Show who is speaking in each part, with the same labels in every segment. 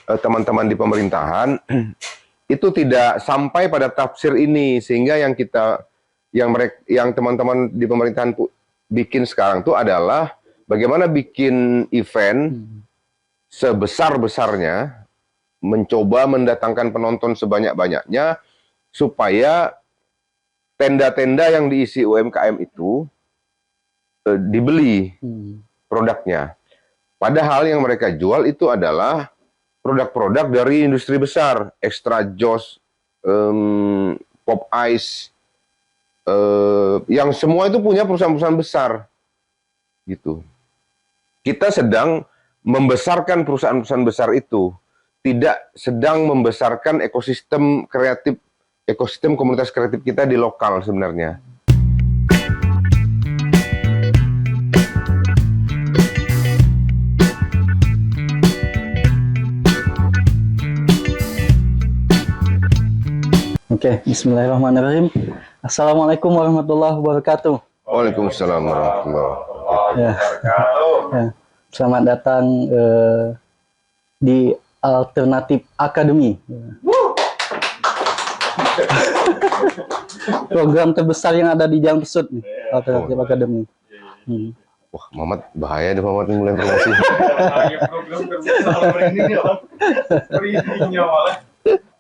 Speaker 1: teman-teman di pemerintahan itu tidak sampai pada tafsir ini, sehingga yang teman-teman di pemerintahan bikin sekarang itu adalah bagaimana bikin event sebesar-besarnya, mencoba mendatangkan penonton sebanyak-banyaknya supaya tenda-tenda yang diisi UMKM itu dibeli produknya. Padahal yang mereka jual itu adalah produk-produk dari industri besar, Extra Joss, Pop Ice, yang semua itu punya perusahaan-perusahaan besar, gitu. Kita sedang membesarkan perusahaan-perusahaan besar itu, tidak sedang membesarkan ekosistem kreatif, ekosistem komunitas kreatif kita di lokal sebenarnya.
Speaker 2: Oke, bismillahirrahmanirrahim. Assalamualaikum warahmatullahi wabarakatuh.
Speaker 1: Waalaikumsalam warahmatullahi wabarakatuh.
Speaker 2: Ya. Selamat datang di Alternatif Academy. Program terbesar yang ada di Jalan Pesut nih, Alternatif Academy.
Speaker 1: Wah, Mamat bahaya deh, Mamat mulai promosi.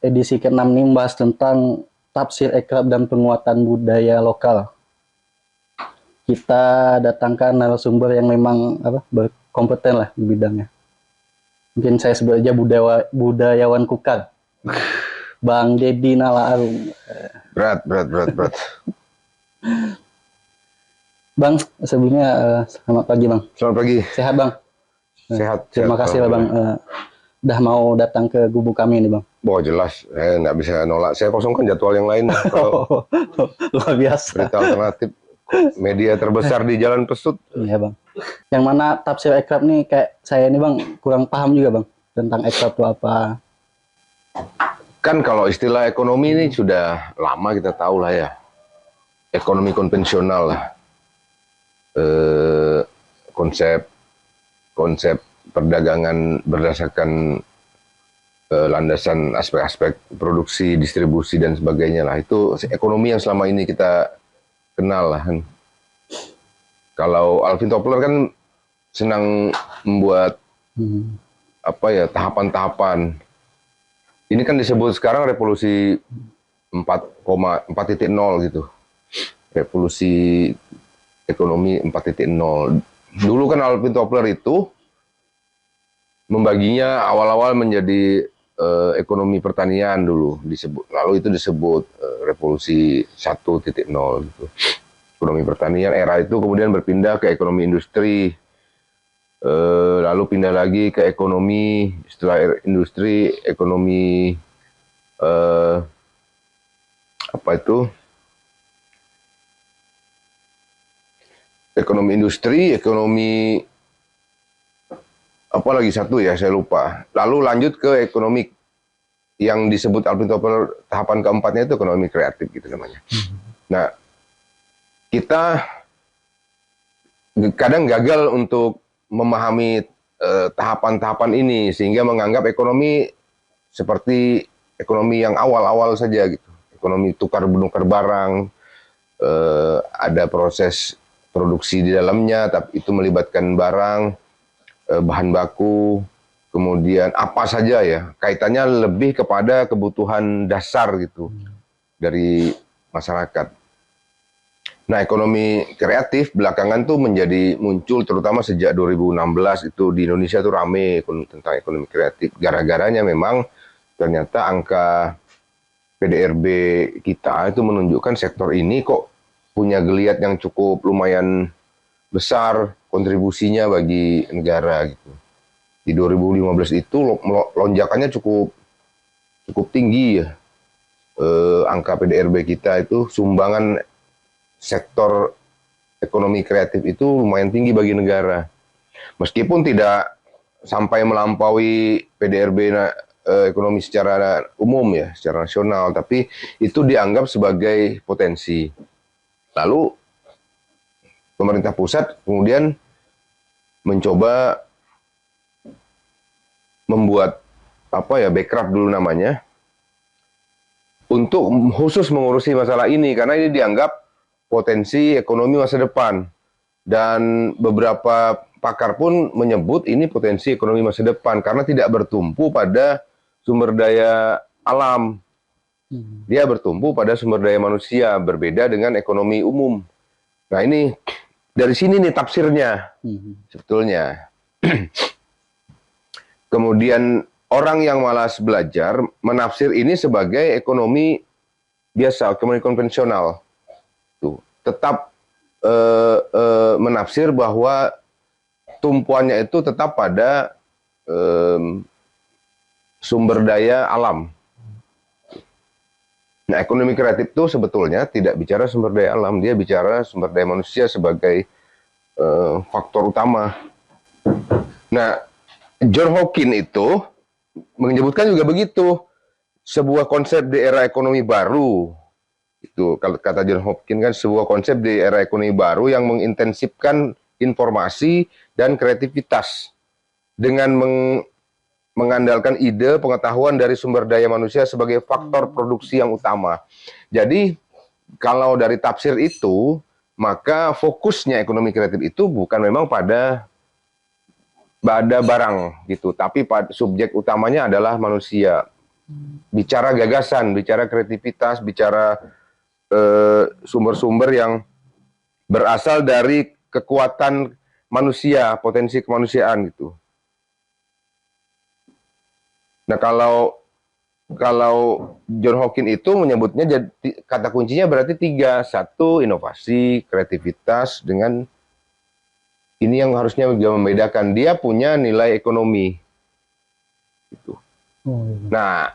Speaker 2: Edisi ke-6 ini membahas tentang tafsir ikrab dan penguatan budaya lokal. Kita datangkan narasumber yang memang berkompeten lah di bidangnya. Mungkin saya sebut aja budayawan kukar, Bang Dedi Nala Arum.
Speaker 1: Berat.
Speaker 2: Bang, sebelumnya selamat pagi Bang.
Speaker 1: Selamat pagi.
Speaker 2: Sehat Bang?
Speaker 1: Sehat.
Speaker 2: Terima kasih lah Bang. Udah mau datang ke gubuk kami nih Bang.
Speaker 1: Wah, jelas, saya nggak bisa nolak. Saya kosongkan jadwal yang lain.
Speaker 2: Luar biasa.
Speaker 1: Berita alternatif, media terbesar di Jalan Pesut.
Speaker 2: Iya Bang. Yang mana tafsir ikrab nih kayak saya ini Bang kurang paham juga Bang tentang ikrab itu apa.
Speaker 1: Kan kalau istilah ekonomi ini sudah lama kita tahu lah ya. Ekonomi konvensional lah. Konsep perdagangan berdasarkan landasan aspek-aspek produksi, distribusi dan sebagainya lah. Itu ekonomi yang selama ini kita kenal lah. Kalau Alvin Toffler kan senang membuat tahapan-tahapan. Ini kan disebut sekarang revolusi 4,0 gitu. Revolusi ekonomi 4.0. Dulu kan Alvin Toffler itu membaginya awal-awal menjadi ekonomi pertanian dulu disebut, lalu itu disebut revolusi 1.0 gitu. Ekonomi pertanian era itu kemudian berpindah ke ekonomi industri, lalu pindah lagi ke ekonomi setelah industri, ekonomi ekonomi industri, ekonomi apalagi satu ya, saya lupa. Lalu lanjut ke ekonomi yang disebut Alvin Toffler tahapan keempatnya itu ekonomi kreatif gitu namanya. Nah, kita kadang gagal untuk memahami tahapan-tahapan ini sehingga menganggap ekonomi seperti ekonomi yang awal-awal saja gitu. Ekonomi tukar-menukar barang, ada proses produksi di dalamnya, tapi itu melibatkan barang, bahan baku, kemudian apa saja ya, kaitannya lebih kepada kebutuhan dasar gitu dari masyarakat. Nah, ekonomi kreatif belakangan tuh muncul terutama sejak 2016 itu di Indonesia tuh rame tentang ekonomi kreatif. Gara-garanya memang ternyata angka PDRB kita itu menunjukkan sektor ini kok punya geliat yang cukup lumayan besar kontribusinya bagi negara gitu. Di 2015 itu lonjakannya cukup tinggi ya. Angka PDRB kita itu sumbangan sektor ekonomi kreatif itu lumayan tinggi bagi negara. Meskipun tidak sampai melampaui PDRB ekonomi secara umum ya, secara nasional, tapi itu dianggap sebagai potensi. Lalu pemerintah pusat kemudian mencoba membuat apa ya, Bekraf dulu namanya, untuk khusus mengurusi masalah ini karena ini dianggap potensi ekonomi masa depan. Dan beberapa pakar pun menyebut ini potensi ekonomi masa depan karena tidak bertumpu pada sumber daya alam. Dia bertumpu pada sumber daya manusia, berbeda dengan ekonomi umum. Nah ini, dari sini nih tafsirnya sebetulnya. Kemudian orang yang malas belajar menafsir ini sebagai ekonomi biasa, ekonomi konvensional. Tuh, tetap menafsir bahwa tumpuannya itu tetap pada sumber daya alam. Nah, ekonomi kreatif itu sebetulnya tidak bicara sumber daya alam, dia bicara sumber daya manusia sebagai faktor utama. Nah, John Hawkins itu menyebutkan juga begitu, sebuah konsep di era ekonomi baru. Itu kalau kata John Hopkins kan, sebuah konsep di era ekonomi baru yang mengintensifkan informasi dan kreativitas dengan mengandalkan ide pengetahuan dari sumber daya manusia sebagai faktor produksi yang utama. Jadi kalau dari tafsir itu, maka fokusnya ekonomi kreatif itu bukan memang pada barang gitu, tapi subjek utamanya adalah manusia. Bicara gagasan, bicara kreativitas, bicara sumber-sumber yang berasal dari kekuatan manusia, potensi kemanusiaan gitu. Nah kalau John Hawkins itu menyebutnya kata kuncinya berarti 3. 1, inovasi, kreativitas, dengan ini yang harusnya juga membedakan, dia punya nilai ekonomi. Gitu. Nah,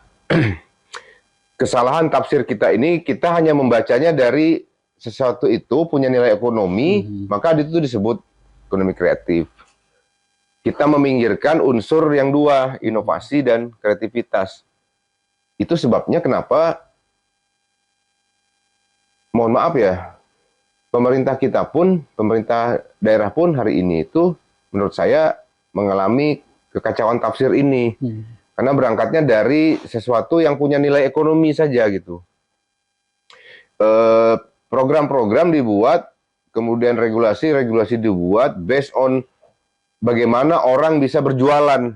Speaker 1: kesalahan tafsir kita ini, kita hanya membacanya dari sesuatu itu punya nilai ekonomi, maka itu disebut ekonomi kreatif. Kita meminggirkan unsur yang dua, inovasi dan kreativitas. Itu sebabnya kenapa, mohon maaf ya, pemerintah kita pun, pemerintah daerah pun hari ini itu menurut saya mengalami kekacauan tafsir ini. Karena berangkatnya dari sesuatu yang punya nilai ekonomi saja gitu. Program-program dibuat, kemudian regulasi dibuat based on bagaimana orang bisa berjualan.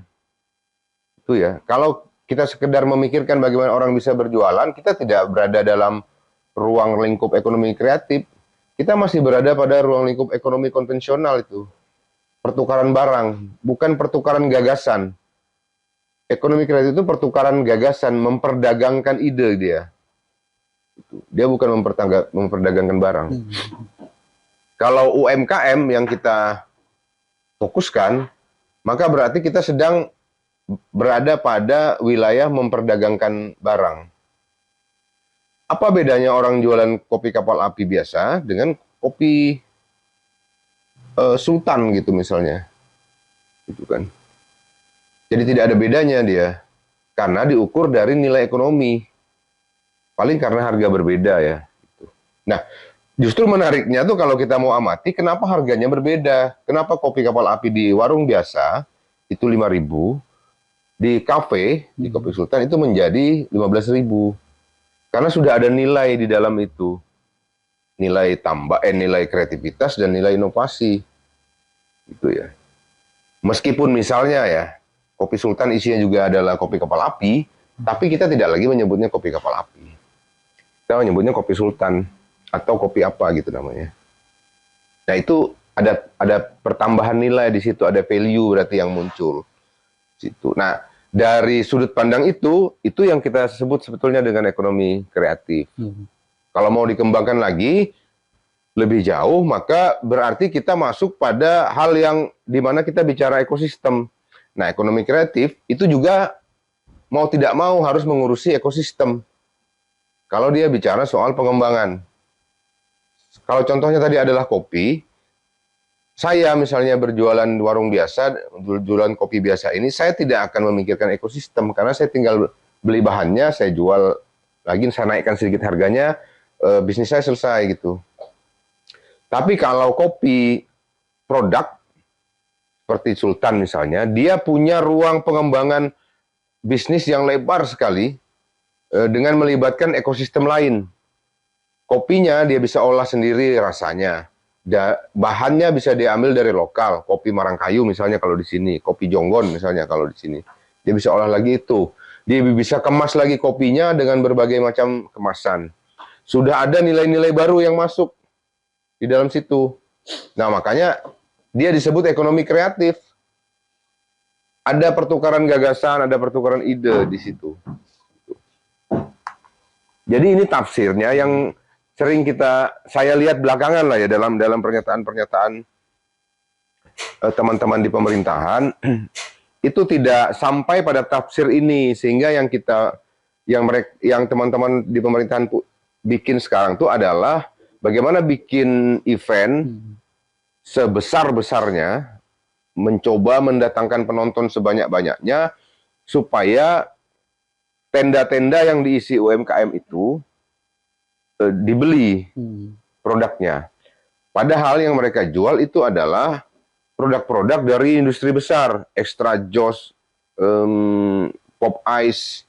Speaker 1: Itu ya. Kalau kita sekedar memikirkan bagaimana orang bisa berjualan, kita tidak berada dalam ruang lingkup ekonomi kreatif. Kita masih berada pada ruang lingkup ekonomi konvensional itu. Pertukaran barang, bukan pertukaran gagasan. Ekonomi kreatif itu pertukaran gagasan, memperdagangkan ide dia. Dia bukan memperdagangkan barang. Kalau UMKM yang kita fokuskan, maka berarti kita sedang berada pada wilayah memperdagangkan barang. Apa bedanya orang jualan kopi kapal api biasa dengan kopi Sultan gitu misalnya? Gitu kan. Jadi tidak ada bedanya dia, karena diukur dari nilai ekonomi. Paling karena harga berbeda ya. Nah, justru menariknya tuh kalau kita mau amati, kenapa harganya berbeda? Kenapa kopi kapal api di warung biasa itu 5.000, di kafe, di Kopi Sultan itu menjadi 15.000. Karena sudah ada nilai di dalam itu. Nilai nilai kreativitas dan nilai inovasi. Gitu ya. Meskipun misalnya ya, Kopi Sultan isinya juga adalah kopi kapal api, tapi kita tidak lagi menyebutnya kopi kapal api. Kita menyebutnya Kopi Sultan atau kopi apa gitu namanya. Nah itu ada pertambahan nilai di situ, ada value berarti yang muncul. Situ. Nah dari sudut pandang itu yang kita sebut sebetulnya dengan ekonomi kreatif. Kalau mau dikembangkan lagi lebih jauh, maka berarti kita masuk pada hal yang dimana kita bicara ekosistem. Nah, ekonomi kreatif itu juga mau tidak mau harus mengurusi ekosistem. Kalau dia bicara soal pengembangan. Kalau contohnya tadi adalah kopi, saya misalnya berjualan warung biasa, jualan kopi biasa ini, saya tidak akan memikirkan ekosistem, karena saya tinggal beli bahannya, saya jual lagi, saya naikkan sedikit harganya, bisnis saya selesai gitu. Tapi kalau kopi produk, seperti Sultan misalnya, dia punya ruang pengembangan bisnis yang lebar sekali dengan melibatkan ekosistem lain. Kopinya dia bisa olah sendiri rasanya. Bahannya bisa diambil dari lokal, kopi Marangkayu misalnya kalau di sini, kopi Jonggon misalnya kalau di sini. Dia bisa olah lagi itu. Dia bisa kemas lagi kopinya dengan berbagai macam kemasan. Sudah ada nilai-nilai baru yang masuk di dalam situ. Nah, makanya dia disebut ekonomi kreatif. Ada pertukaran gagasan, ada pertukaran ide di situ. Jadi ini tafsirnya yang sering saya lihat belakangan lah ya dalam pernyataan-pernyataan teman-teman di pemerintahan itu tidak sampai pada tafsir ini, sehingga yang teman-teman di pemerintahan bikin sekarang itu adalah bagaimana bikin event sebesar-besarnya, mencoba mendatangkan penonton sebanyak-banyaknya supaya tenda-tenda yang diisi UMKM itu dibeli produknya. Padahal yang mereka jual itu adalah produk-produk dari industri besar, Extra Joss, Pop Ice,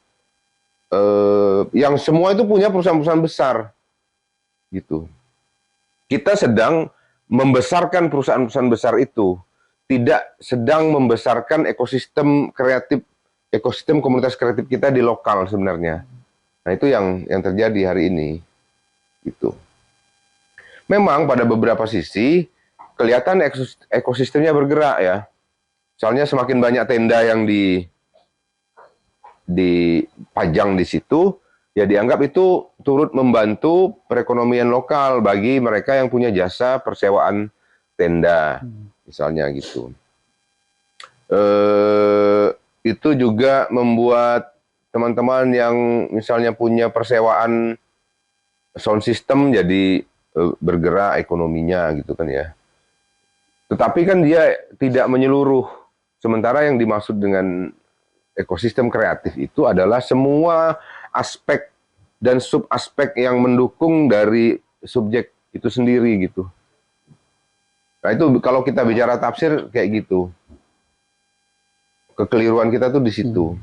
Speaker 1: yang semua itu punya perusahaan-perusahaan besar, gitu. Kita sedang membesarkan perusahaan-perusahaan besar itu, tidak sedang membesarkan ekosistem kreatif, ekosistem komunitas kreatif kita di lokal sebenarnya. Nah itu yang terjadi hari ini, gitu. Memang pada beberapa sisi kelihatan ekosistemnya bergerak ya. Misalnya semakin banyak tenda yang dipajang di situ, ya dianggap itu turut membantu perekonomian lokal bagi mereka yang punya jasa persewaan tenda, misalnya gitu. Itu juga membuat teman-teman yang misalnya punya persewaan sound system jadi bergerak ekonominya gitu kan ya. Tetapi kan dia tidak menyeluruh. Sementara yang dimaksud dengan ekosistem kreatif itu adalah semua aspek dan subaspek yang mendukung dari subjek itu sendiri gitu. Nah itu kalau kita bicara tafsir kayak gitu. Kekeliruan kita tuh di situ.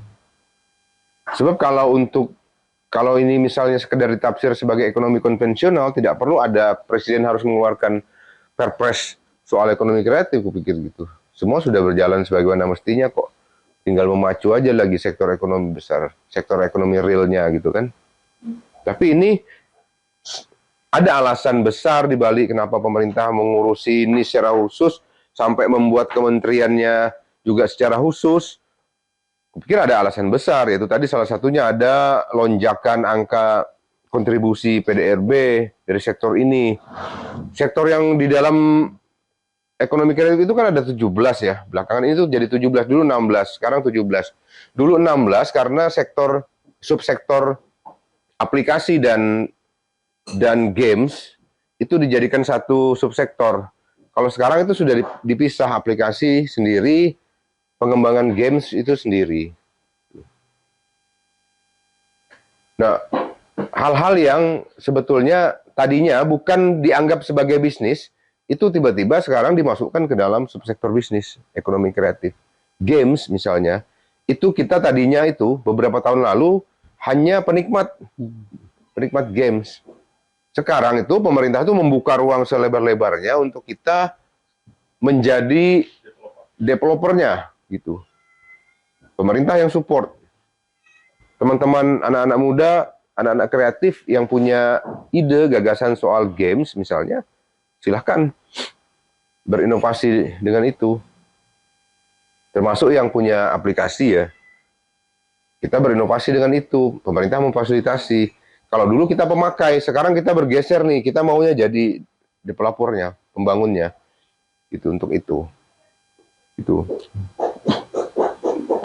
Speaker 1: Sebab kalau ini misalnya sekedar ditafsir sebagai ekonomi konvensional, tidak perlu ada presiden harus mengeluarkan perpres soal ekonomi kreatif, kupikir gitu. Semua sudah berjalan sebagaimana mestinya kok. Tinggal memacu aja lagi sektor ekonomi besar, sektor ekonomi realnya gitu kan. Tapi ini ada alasan besar di balik kenapa pemerintah mengurusi ini secara khusus, sampai membuat kementeriannya juga secara khusus. Kupikir ada alasan besar, yaitu tadi salah satunya ada lonjakan angka kontribusi PDRB dari sektor ini. Sektor yang di dalam ekonomi kreatif itu kan ada 17 ya. Belakangan ini tuh jadi 17, dulu 16, sekarang 17. Dulu 16 karena subsektor aplikasi dan games itu dijadikan satu subsektor. Kalau sekarang itu sudah dipisah, aplikasi sendiri, pengembangan games itu sendiri. Nah, hal-hal yang sebetulnya tadinya bukan dianggap sebagai bisnis, itu tiba-tiba sekarang dimasukkan ke dalam subsektor bisnis, ekonomi kreatif. Games misalnya, itu kita tadinya itu beberapa tahun lalu hanya penikmat games. Sekarang itu pemerintah itu membuka ruang selebar-lebarnya untuk kita menjadi developernya gitu. Pemerintah yang support. Teman-teman anak-anak muda, anak-anak kreatif yang punya ide, gagasan soal games misalnya, silahkan berinovasi dengan itu. Termasuk yang punya aplikasi ya. Kita berinovasi dengan itu. Pemerintah memfasilitasi. Kalau dulu kita pemakai, sekarang kita bergeser nih. Kita maunya jadi developernya, pembangunnya. Gitu untuk itu. Itu.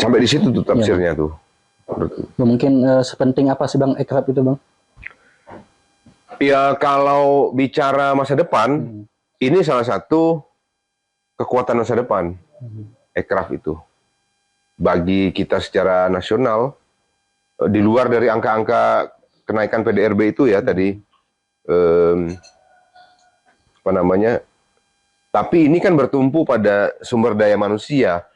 Speaker 1: Sampai di situ tuh tafsirnya tuh.
Speaker 2: Mungkin sepenting apa sih Bang Ekraf itu Bang?
Speaker 1: Ya kalau bicara masa depan, ini salah satu kekuatan masa depan, Ekraf itu. Bagi kita secara nasional, di luar dari angka-angka kenaikan PDRB itu ya tadi, apa namanya, tapi ini kan bertumpu pada sumber daya manusia.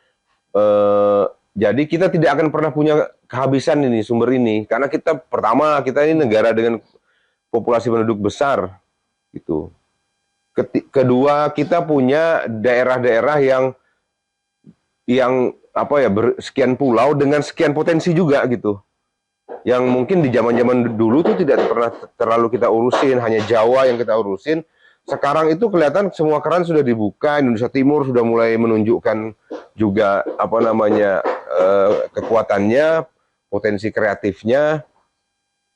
Speaker 1: Jadi kita tidak akan pernah punya kehabisan ini sumber ini karena kita ini negara dengan populasi penduduk besar gitu. Kedua, kita punya daerah-daerah yang apa ya, sekian pulau dengan sekian potensi juga gitu. Yang mungkin di zaman-zaman dulu tuh tidak pernah terlalu kita urusin, hanya Jawa yang kita urusin. Sekarang itu kelihatan semua keran sudah dibuka, Indonesia Timur sudah mulai menunjukkan juga apa namanya kekuatannya, potensi kreatifnya,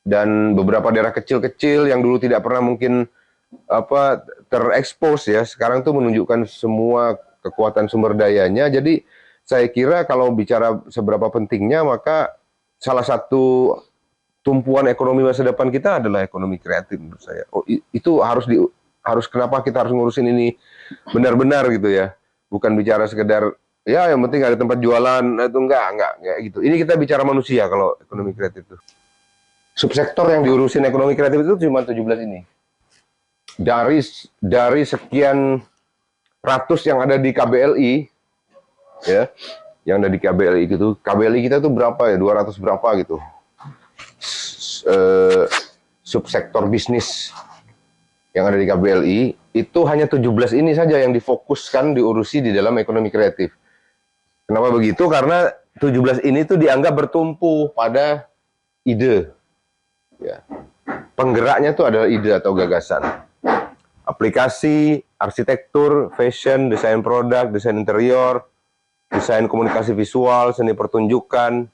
Speaker 1: dan beberapa daerah kecil-kecil yang dulu tidak pernah mungkin apa terekspos ya, sekarang tuh menunjukkan semua kekuatan sumber dayanya. Jadi saya kira kalau bicara seberapa pentingnya, maka salah satu tumpuan ekonomi masa depan kita adalah ekonomi kreatif menurut saya. Oh, itu harus kenapa kita harus ngurusin ini benar-benar gitu ya. Bukan bicara sekedar ya yang penting ada tempat jualan itu enggak gitu. Ini kita bicara manusia kalau ekonomi kreatif itu. Subsektor yang diurusin ekonomi kreatif itu cuma 17 ini. Dari sekian ratus yang ada di KBLI ya, yang ada di KBLI gitu. KBLI kita tuh berapa ya? 200 berapa gitu. Subsektor bisnis yang ada di KBLI itu hanya 17 ini saja yang difokuskan diurusi di dalam ekonomi kreatif. Kenapa begitu? Karena 17 ini tuh dianggap bertumpu pada ide. Ya. Penggeraknya tuh adalah ide atau gagasan. Aplikasi, arsitektur, fashion, desain produk, desain interior, desain komunikasi visual, seni pertunjukan,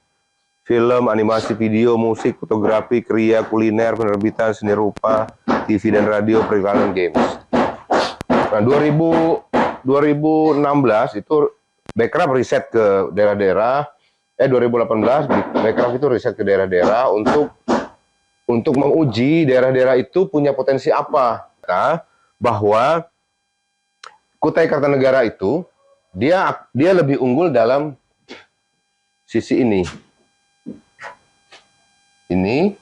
Speaker 1: film, animasi video, musik, fotografi, kriya, kuliner, penerbitan, seni rupa, TV dan radio, periklanan, games. Nah, 2016 itu Bekraf riset ke daerah-daerah. 2018 Bekraf itu riset ke daerah-daerah untuk menguji daerah-daerah itu punya potensi apa. Nah, bahwa Kutai Kartanegara itu dia lebih unggul dalam sisi ini. Ini.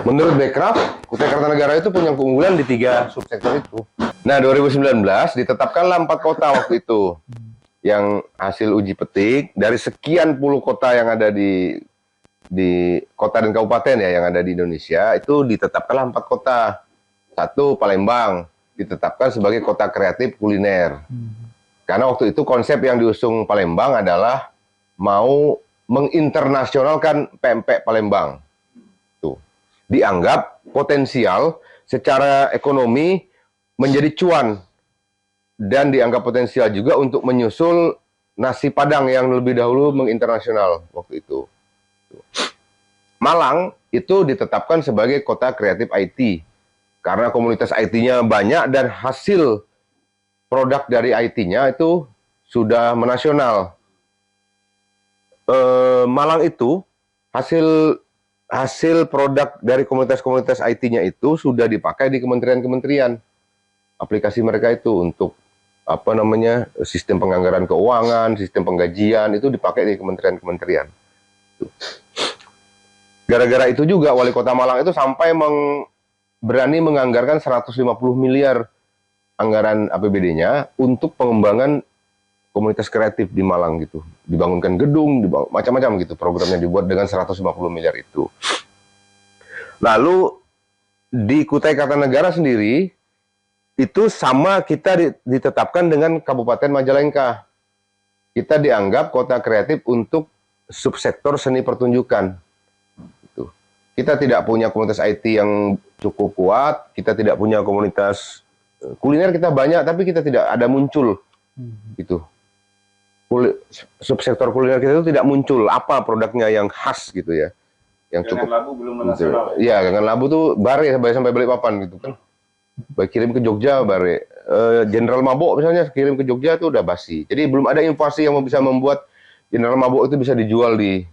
Speaker 1: Menurut Bekraf, Kutai Kartanegara itu punya keunggulan di 3 subsektor itu. Nah, 2019 ditetapkanlah 4 kota waktu itu yang hasil uji petik dari sekian puluh kota yang ada di kota dan kabupaten ya yang ada di Indonesia, itu ditetapkanlah 4 kota. 1 Palembang ditetapkan sebagai kota kreatif kuliner. Karena waktu itu konsep yang diusung Palembang adalah mau menginternasionalkan pempek Palembang. Tuh. Dianggap potensial secara ekonomi menjadi cuan dan dianggap potensial juga untuk menyusul nasi Padang yang lebih dahulu menginternasional waktu itu. Malang itu ditetapkan sebagai kota kreatif IT karena komunitas IT-nya banyak dan hasil produk dari IT-nya itu sudah menasional. Malang itu hasil produk dari komunitas-komunitas IT-nya itu sudah dipakai di kementerian-kementerian. Aplikasi mereka itu untuk apa namanya sistem penganggaran keuangan, sistem penggajian itu dipakai di kementerian-kementerian. Gara-gara itu juga wali kota Malang itu sampai berani menganggarkan 150 miliar anggaran APBD-nya untuk pengembangan komunitas kreatif di Malang gitu. Dibangunkan gedung, macam-macam gitu. Programnya dibuat dengan 150 miliar itu. Lalu di Kutai Kartanegara sendiri itu sama kita ditetapkan dengan Kabupaten Majalengka. Kita dianggap kota kreatif untuk subsektor seni pertunjukan. Gitu. Kita tidak punya komunitas IT yang cukup kuat, kita tidak punya komunitas kuliner kita banyak, tapi kita tidak ada muncul. Gitu. Subsektor kuliner kita itu tidak muncul apa produknya yang khas gitu ya. Yang cukup.
Speaker 3: Labu belum nasional.
Speaker 1: Iya, Gangan Labu tuh bare sampai Balikpapan gitu kan. Baik kirim ke Jogja bare. Jenderal Mabok misalnya kirim ke Jogja itu udah basi. Jadi belum ada inovasi yang bisa membuat Jenderal Mabok itu bisa dijual di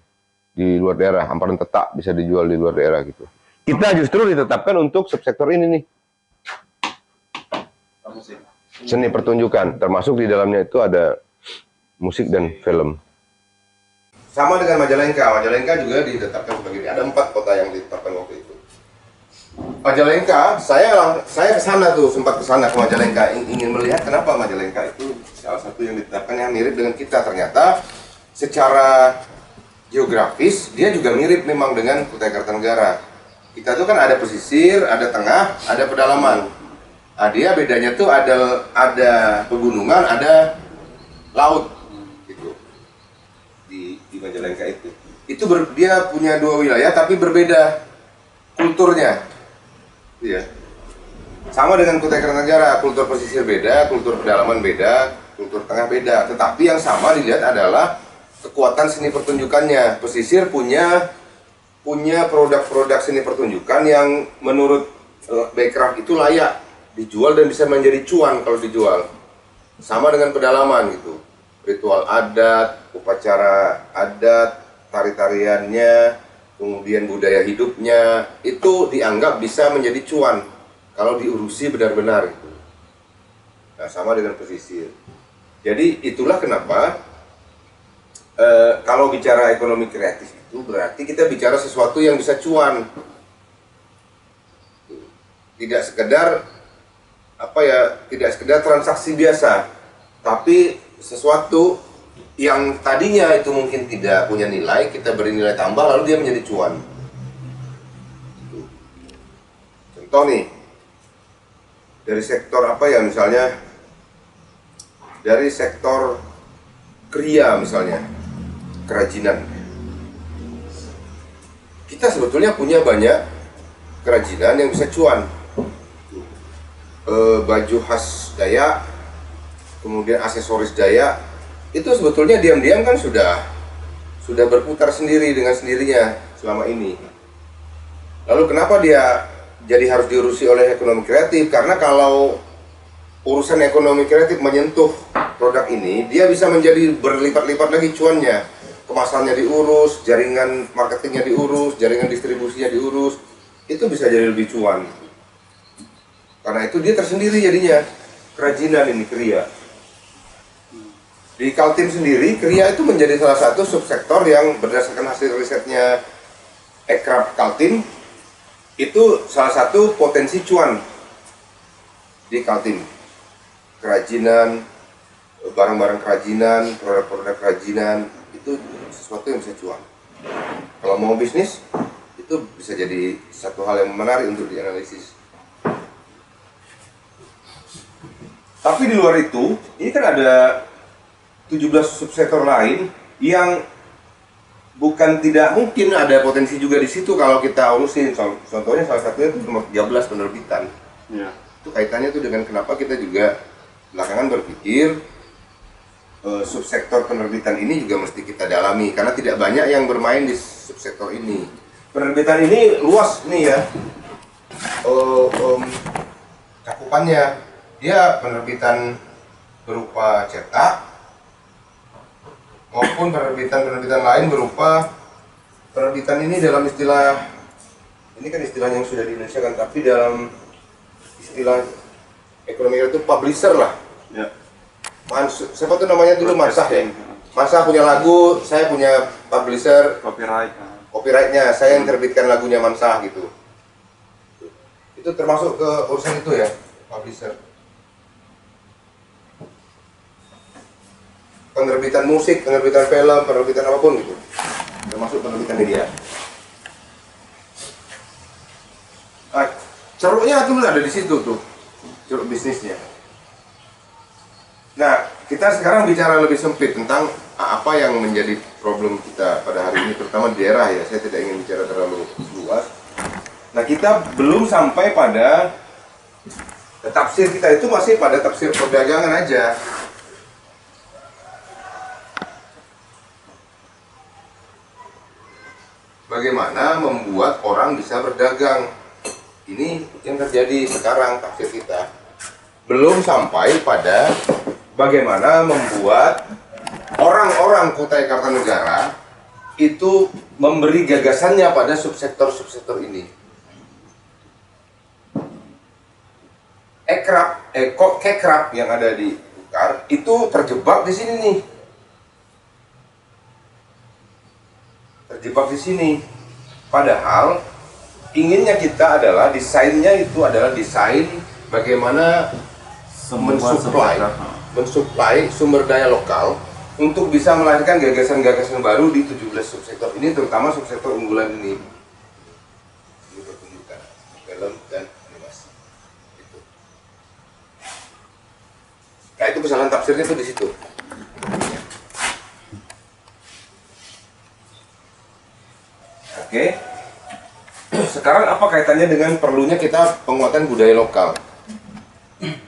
Speaker 1: luar daerah. Hamparan Tetak bisa dijual di luar daerah gitu. Kita justru ditetapkan untuk subsektor ini nih. Seni pertunjukan, termasuk di dalamnya itu ada musik dan film. Sama dengan Majalengka. Majalengka juga ditetapkan sebagai ini. Ada 4 kota yang ditetapkan waktu itu. Majalengka, saya ke sana tuh, sempat ke sana ke Majalengka, ingin melihat kenapa Majalengka itu salah satu yang ditetapkan yang mirip dengan kita. Ternyata secara geografis dia juga mirip memang dengan Kutai Kartanegara. Kita tuh kan ada pesisir, ada tengah, ada pedalaman. Nah, dia bedanya tuh ada pegunungan, ada laut gitu di Majalengka itu. Dia punya 2 wilayah tapi berbeda kulturnya. Iya. Sama dengan Kutai Kartanegara, kultur pesisir beda, kultur pedalaman beda, kultur tengah beda. Tetapi yang sama dilihat adalah kekuatan seni pertunjukannya. Pesisir punya produk-produk seni pertunjukan yang menurut Bekraf itu layak dijual dan bisa menjadi cuan kalau dijual. Sama dengan pedalaman gitu. Ritual adat, upacara adat, tari-tariannya, kemudian budaya hidupnya itu dianggap bisa menjadi cuan kalau diurusi benar-benar gitu. Nah, sama dengan pesisir. Jadi itulah kenapa kalau bicara ekonomi kreatif itu berarti kita bicara sesuatu yang bisa cuan. Tidak sekedar tidak sekedar transaksi biasa, tapi sesuatu yang tadinya itu mungkin tidak punya nilai, kita beri nilai tambah lalu dia menjadi cuan. Contoh nih, dari sektor apa ya, misalnya dari sektor kriya misalnya, kerajinan. Kita sebetulnya punya banyak kerajinan yang bisa cuan. Baju khas Dayak, kemudian aksesoris Dayak, itu sebetulnya diam-diam kan sudah berputar sendiri dengan sendirinya selama ini. Lalu kenapa dia jadi harus diurusi oleh ekonomi kreatif? Karena kalau urusan ekonomi kreatif menyentuh produk ini, dia bisa menjadi berlipat-lipat lagi cuannya. Kemasannya diurus, jaringan marketingnya diurus, jaringan distribusinya diurus, itu bisa jadi lebih cuan. Karena itu dia tersendiri jadinya, kerajinan ini, kriya. Di Kaltim sendiri, kriya itu menjadi salah satu subsektor yang berdasarkan hasil risetnya Ekraf Kaltim, itu salah satu potensi cuan di Kaltim. Kerajinan, barang-barang kerajinan, produk-produk kerajinan, itu sesuatu yang bisa cuan. Kalau mau bisnis, itu bisa jadi satu hal yang menarik untuk dianalisis. Tapi di luar itu, ini kan ada 17 subsektor lain yang bukan tidak mungkin ada potensi juga di situ kalau kita urusin. Contohnya salah satunya itu nomor 13 penerbitan. Ya. Itu kaitannya tuh dengan kenapa kita juga belakangan berpikir subsektor penerbitan ini juga mesti kita dalami karena tidak banyak yang bermain di subsektor ini. Penerbitan ini luas nih ya, cakupannya. Dia penerbitan berupa cetak maupun penerbitan lain berupa penerbitan ini dalam istilah, ini kan istilahnya yang sudah di Indonesia kan, tapi dalam istilah ekonomi itu publisher lah. Ya. Siapa tuh namanya dulu, Mansah ya. Mansah punya lagu, saya punya publisher, copyrightnya saya yang terbitkan lagunya Mansah gitu. Itu termasuk ke urusan itu ya, publisher. Penerbitan musik, penerbitan film, penerbitan apapun gitu, termasuk penerbitan media. Nah, ceruknya tuh ada di situ tuh, ceruk bisnisnya. Nah, kita sekarang bicara lebih sempit tentang apa yang menjadi problem kita pada hari ini, terutama di daerah ya. Saya tidak ingin bicara terlalu luas. Nah, kita belum sampai pada tafsir, kita itu masih pada tafsir perdagangan aja. Bagaimana membuat orang bisa berdagang? Ini yang terjadi sekarang tafsir kita. Belum sampai pada bagaimana membuat orang-orang Kutai Kartanegara itu memberi gagasannya pada subsektor-subsektor ini. Kekrab yang ada di Ukar itu terjebak di sini nih. terjebak di sini. Padahal inginnya kita adalah desainnya itu adalah desain bagaimana mensuplai sumber daya lokal untuk bisa melahirkan gagasan-gagasan baru di 17 subsektor ini, terutama subsektor unggulan ini. Ini pertunjukan film dan animasi. Gitu. Nah itu kesalahan tafsirnya itu di situ. Oke. Sekarang apa kaitannya dengan perlunya kita penguatan budaya lokal?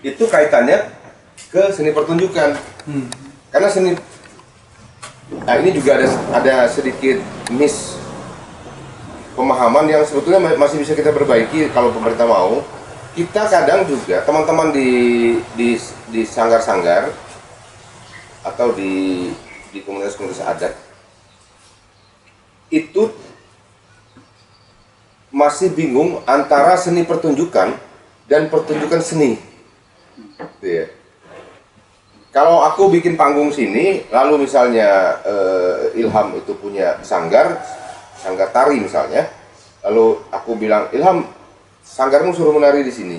Speaker 1: Itu kaitannya ke seni pertunjukan. Karena seni, nah ini juga ada sedikit miss pemahaman yang sebetulnya masih bisa kita perbaiki kalau pemerintah mau. Kita kadang juga teman-teman di sanggar-sanggar atau di komunitas-komunitas adat itu masih bingung antara seni pertunjukan dan pertunjukan seni. Ya. Kalau aku bikin panggung sini, lalu misalnya Ilham itu punya sanggar tari misalnya, lalu aku bilang Ilham, sanggarmu suruh menari di sini,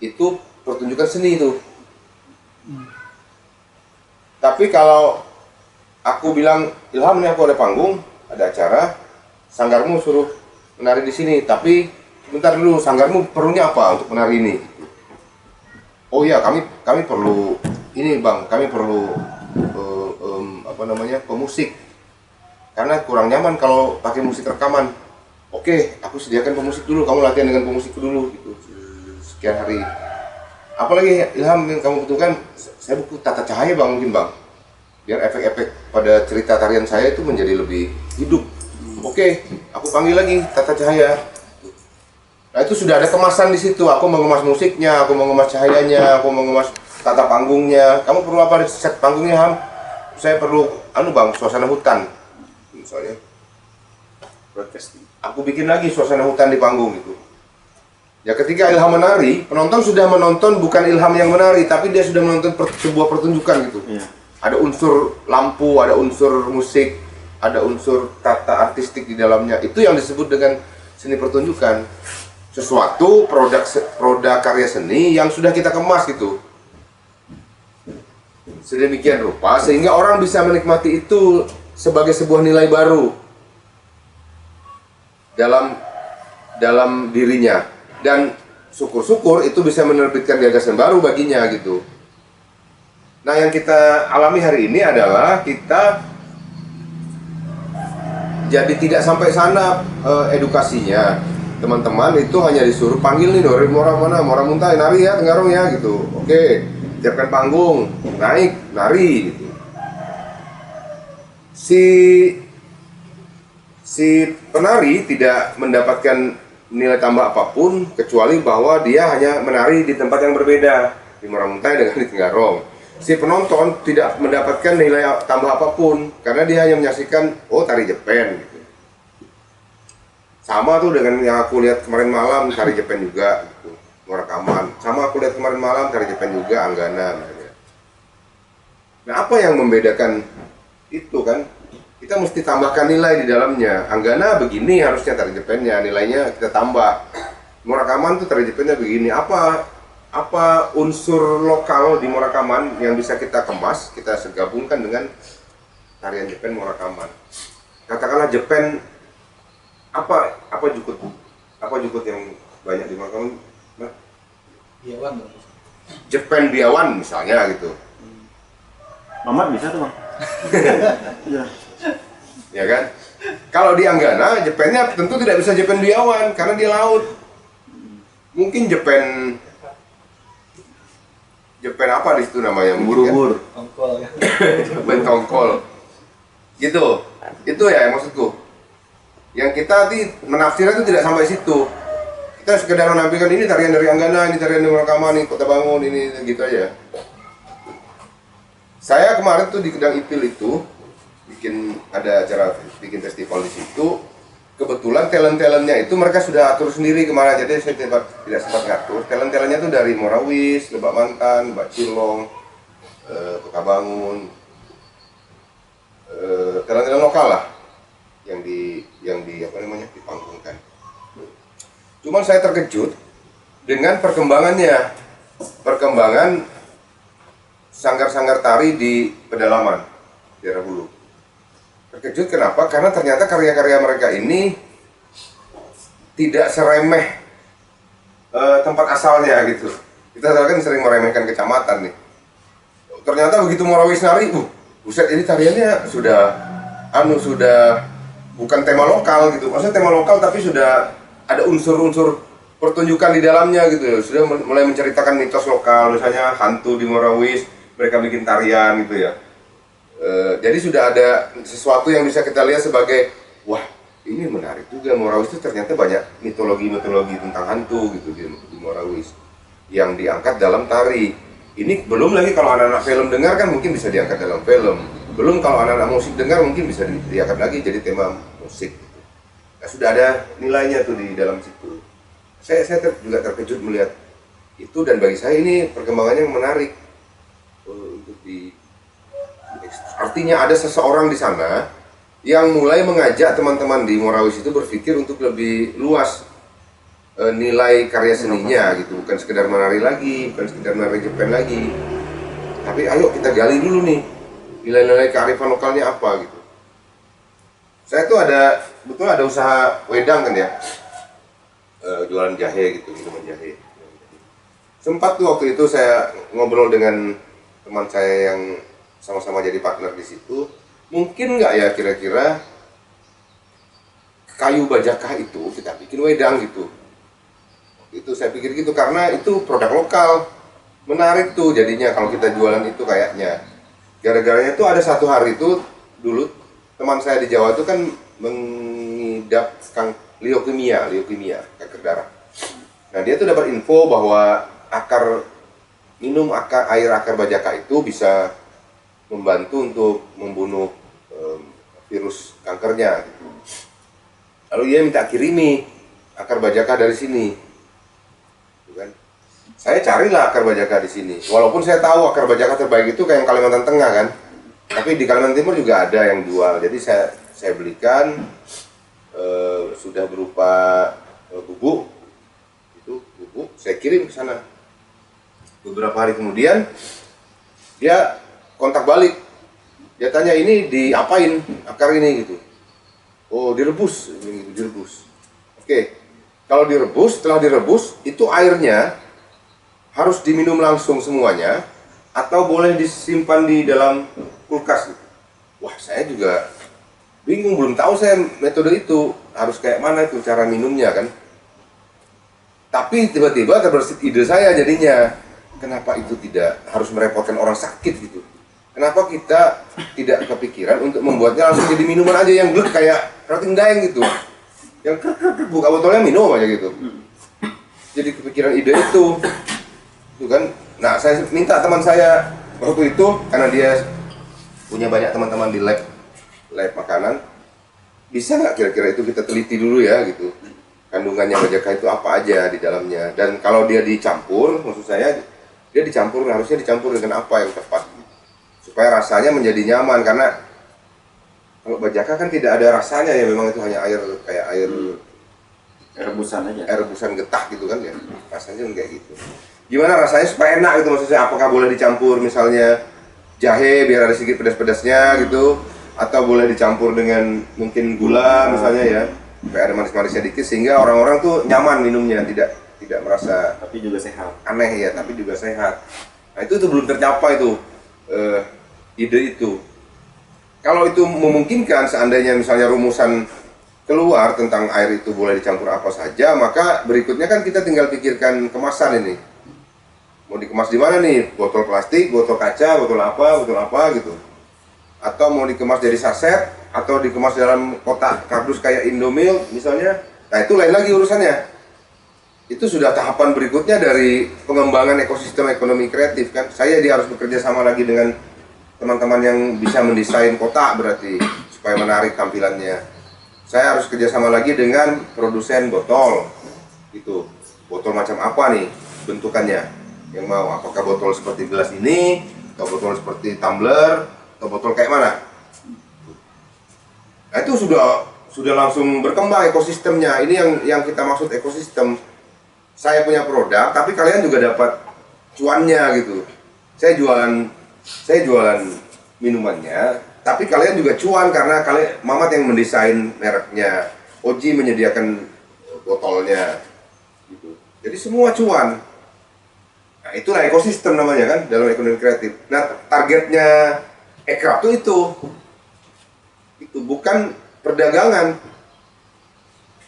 Speaker 1: itu pertunjukan seni itu. Tapi kalau aku bilang Ilham, ini aku ada panggung, ada acara, sanggarmu suruh menari di sini, tapi bentar dulu, sanggarmu perlunya apa untuk menari ini? Oh iya, kami perlu ini bang, kami perlu pemusik, karena kurang nyaman kalau pakai musik rekaman. Oke, aku sediakan pemusik dulu, kamu latihan dengan pemusik dulu, gitu. Sekian hari. Apalagi Ilham yang kamu butuhkan, saya butuh tata cahaya bang, mungkin bang, biar efek-efek pada cerita tarian saya itu menjadi lebih hidup. Oke, aku panggil lagi tata cahaya. Nah itu sudah ada kemasan di situ. Aku mengemas musiknya, aku mengemas cahayanya, aku mengemas tata panggungnya. Kamu perlu apa di set panggungnya, Ham? Saya perlu bang, suasana hutan misalnya. Aku bikin lagi suasana hutan di panggung gitu. Ya ketika Ilham menari, penonton sudah menonton bukan Ilham yang menari, tapi dia sudah menonton sebuah pertunjukan gitu. Ada unsur lampu, ada unsur musik, ada unsur tata artistik di dalamnya. Itu yang disebut dengan seni pertunjukan. Sesuatu produk karya seni yang sudah kita kemas gitu. Sedemikian rupa sehingga orang bisa menikmati itu sebagai sebuah nilai baru dalam dirinya, dan syukur-syukur itu bisa menerbitkan gagasan baru baginya gitu. Nah, yang kita alami hari ini adalah kita jadi tidak sampai sana edukasinya. Teman-teman itu hanya disuruh panggil nih dari Mora mana, Mora Muntai, nari ya, Tenggarong ya gitu. Oke, siapkan panggung, naik, nari gitu. Si penari tidak mendapatkan nilai tambah apapun kecuali bahwa dia hanya menari di tempat yang berbeda, di Mora Muntai dengan di Tenggarong. Si penonton tidak mendapatkan nilai tambah apapun karena dia hanya menyaksikan tari Jepen gitu. Sama tuh dengan yang aku lihat kemarin malam, tari Jepen juga gitu, rekaman. Sama aku lihat kemarin malam, tari Jepen juga, Anggana misalnya. Nah, apa yang membedakan itu kan? Kita mesti tambahkan nilai di dalamnya. Anggana begini harusnya tari Jepennya, nilainya kita tambah. Murakaman tuh tari Jepennya begini. Apa unsur lokal di Murakaman yang bisa kita kemas, kita gabungkan dengan tarian Jepen Murakaman. Katakanlah Jepen apa jukut yang banyak di Murakaman?
Speaker 2: Biawan.
Speaker 1: Jepen Biawan misalnya gitu.
Speaker 3: Mamat bisa tuh bang.
Speaker 1: Ya kan? Kalau di Anggana, Jepennya tentu tidak bisa Jepen Biawan karena dia laut. Mungkin Jepen apa di situ namanya?
Speaker 3: Ubur-ubur.
Speaker 2: Tongkol ya.
Speaker 1: Jepen tongkol. Gitu. Itu ya maksudku. Yang kita menafsirkan itu tidak sampai situ. Kita sekedar menampilkan ini tarian dari Anggana, ini tarian dari Murakaman, ini Kota Bangun, ini gitu aja. Saya kemarin tuh di Kedang Ipil itu ada acara bikin festival di situ. Kebetulan talent-talentnya itu mereka sudah atur sendiri kemana, jadi saya tidak sempat ngatur. Talent-talentnya itu dari Morawis, Lebak Mantan, Mbak Cilong, Kota Bangun, talent-talent lokal lah. yang di apa namanya dipanggungkan. Cuman saya terkejut dengan perkembangan sanggar-sanggar tari di pedalaman daerah Hulu. Terkejut kenapa? Karena ternyata karya-karya mereka ini tidak seremeh tempat asalnya gitu. Kita kan sering meremehkan kecamatan nih. Ternyata begitu Morawis nari, buset, ini tariannya sudah bukan tema lokal gitu. Maksudnya tema lokal tapi sudah ada unsur-unsur pertunjukan di dalamnya gitu. Sudah mulai menceritakan mitos lokal, misalnya hantu di Morawis, mereka bikin tarian gitu ya. Jadi sudah ada sesuatu yang bisa kita lihat sebagai, wah, ini menarik juga. Morawis itu ternyata banyak mitologi-mitologi tentang hantu gitu di Morawis yang diangkat dalam tari. Ini belum lagi kalau anak-anak film dengar kan mungkin bisa diangkat dalam film. Belum kalau anak-anak musik dengar mungkin bisa diangkat lagi jadi tema musik. Nah, sudah ada nilainya tuh di dalam situ. Saya juga terkejut melihat itu, dan bagi saya ini perkembangannya yang menarik untuk artinya ada seseorang di sana yang mulai mengajak teman-teman di Morawis itu berpikir untuk lebih luas nilai karya seninya gitu, bukan sekedar menari lagi, bukan sekedar menari Jepang lagi, tapi ayo kita gali dulu nih nilai-nilai kearifan lokalnya apa gitu. Saya tuh ada usaha wedang kan ya, jualan jahe gitu, minuman jahe. Sempat tuh waktu itu saya ngobrol dengan teman saya yang sama-sama jadi partner di situ, mungkin nggak ya kira-kira kayu bajakah itu kita bikin wedang gitu. Itu saya pikir gitu karena itu produk lokal, menarik tuh jadinya kalau kita jualan itu kayaknya. Gara-garanya tuh ada satu hari itu dulu teman saya di Jawa itu kan mengidap leukemia, kanker darah. Nah dia tuh dapat info bahwa air akar bajaka itu bisa membantu untuk membunuh virus kankernya. Lalu dia minta kirimi akar bajaka dari sini. Kan? Saya carilah akar bajaka di sini. Walaupun saya tahu akar bajaka terbaik itu kayak Kalimantan Tengah kan. Tapi di Kalimantan Timur juga ada yang jual. Jadi saya belikan sudah berupa bubuk. Itu bubuk saya kirim ke sana. Beberapa hari kemudian dia kontak balik. Dia tanya, ini diapain akar ini gitu. Oh, direbus, gitu, direbus. Oke. Kalau direbus, setelah direbus, itu airnya harus diminum langsung semuanya atau boleh disimpan di dalam kulkas. Wah, saya juga bingung, belum tahu saya metode itu harus kayak mana itu cara minumnya kan. Tapi tiba-tiba terbersit ide saya jadinya, kenapa itu tidak harus merepotkan orang sakit gitu. Kenapa kita tidak kepikiran untuk membuatnya langsung jadi minuman aja yang glek kayak roti daeng gitu. Yang buka botolnya minum aja gitu. Jadi kepikiran ide itu kan. Nah saya minta teman saya waktu itu, karena dia punya banyak teman-teman di lab makanan, bisa nggak kira-kira itu kita teliti dulu ya gitu, kandungannya bajaka itu apa aja di dalamnya, dan kalau dia dicampur, maksud saya dia harusnya dicampur dengan apa yang tepat supaya rasanya menjadi nyaman. Karena kalau bajaka kan tidak ada rasanya ya, memang itu hanya air, kayak air
Speaker 3: rebusan aja,
Speaker 1: air rebusan getah gitu kan ya, rasanya kayak gitu. Gimana rasanya supaya enak gitu, maksudnya apakah boleh dicampur misalnya jahe biar ada sedikit pedas-pedasnya gitu, atau boleh dicampur dengan mungkin gula misalnya ya, supaya ada manis-manisnya dikit sehingga orang-orang tuh nyaman minumnya, tidak merasa
Speaker 3: tapi juga sehat,
Speaker 1: aneh ya, tapi juga sehat. Nah itu belum tercapai tuh ide itu. Kalau itu memungkinkan, seandainya misalnya rumusan keluar tentang air itu boleh dicampur apa saja, maka berikutnya kan kita tinggal pikirkan kemasan ini. Mau dikemas di mana nih? Botol plastik, botol kaca, botol apa gitu. Atau mau dikemas dari saset, atau dikemas dalam kotak kardus kayak Indomilk misalnya. Nah itu lain lagi urusannya. Itu sudah tahapan berikutnya dari pengembangan ekosistem ekonomi kreatif kan. Saya harus bekerja sama lagi dengan teman-teman yang bisa mendesain kotak berarti supaya menarik tampilannya. Saya harus kerjasama lagi dengan produsen botol gitu. Botol macam apa nih bentukannya yang mau, apakah botol seperti gelas ini, atau botol seperti tumbler, atau botol kayak mana. Nah itu sudah sudah langsung berkembang ekosistemnya. Ini yang kita maksud ekosistem. Saya punya produk, tapi kalian juga dapat cuannya gitu. Saya jualan minumannya, tapi kalian juga cuan karena kalian Mamat yang mendesain mereknya, Oji menyediakan botolnya, gitu. Jadi semua cuan. Nah, itulah ekosistem namanya kan dalam ekonomi kreatif. Nah, targetnya Ekraf tuh itu bukan perdagangan,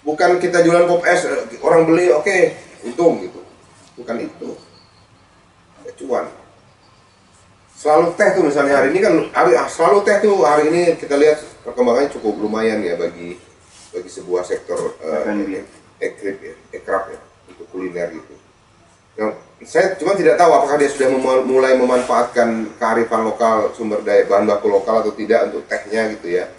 Speaker 1: bukan kita jualan pop es orang beli oke, untung gitu, bukan itu. Ya, cuan. Selalu teh tuh misalnya hari ini kan selalu teh tuh hari ini kita lihat perkembangannya cukup lumayan ya bagi sebuah sektor ekraf ya untuk kuliner gitu. Nah, saya cuma tidak tahu apakah dia sudah mulai memanfaatkan kearifan lokal, sumber daya bahan baku lokal atau tidak untuk tehnya gitu ya.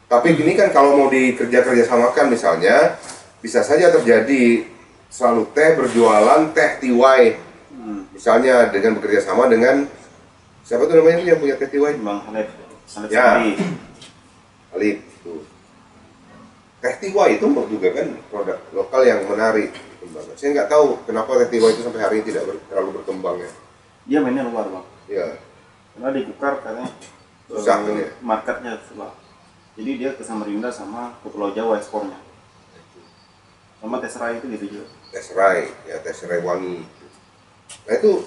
Speaker 1: Tapi ini kan kalau mau kerjasamakan misalnya bisa saja terjadi selalu teh berjualan teh TY. Misalnya dengan bekerja sama dengan siapa tuh namanya yang punya teh TY?
Speaker 3: Bang Halif.
Speaker 1: Ya. Halif tuh. Teh TY itu juga kan produk lokal yang menarik. Saya nggak tahu kenapa teh TY itu sampai hari ini tidak terlalu berkembang ya.
Speaker 3: Dia mainnya luar bang.
Speaker 1: Ya.
Speaker 3: Karena di Kukar katanya
Speaker 1: Susah kan ya?
Speaker 3: marketnya susah. Jadi dia ke Samarinda sama ke Pulau Jawa ekspornya. Sama tes serai itu gitu juga.
Speaker 1: Tes serai, ya tes serai wangi. Nah itu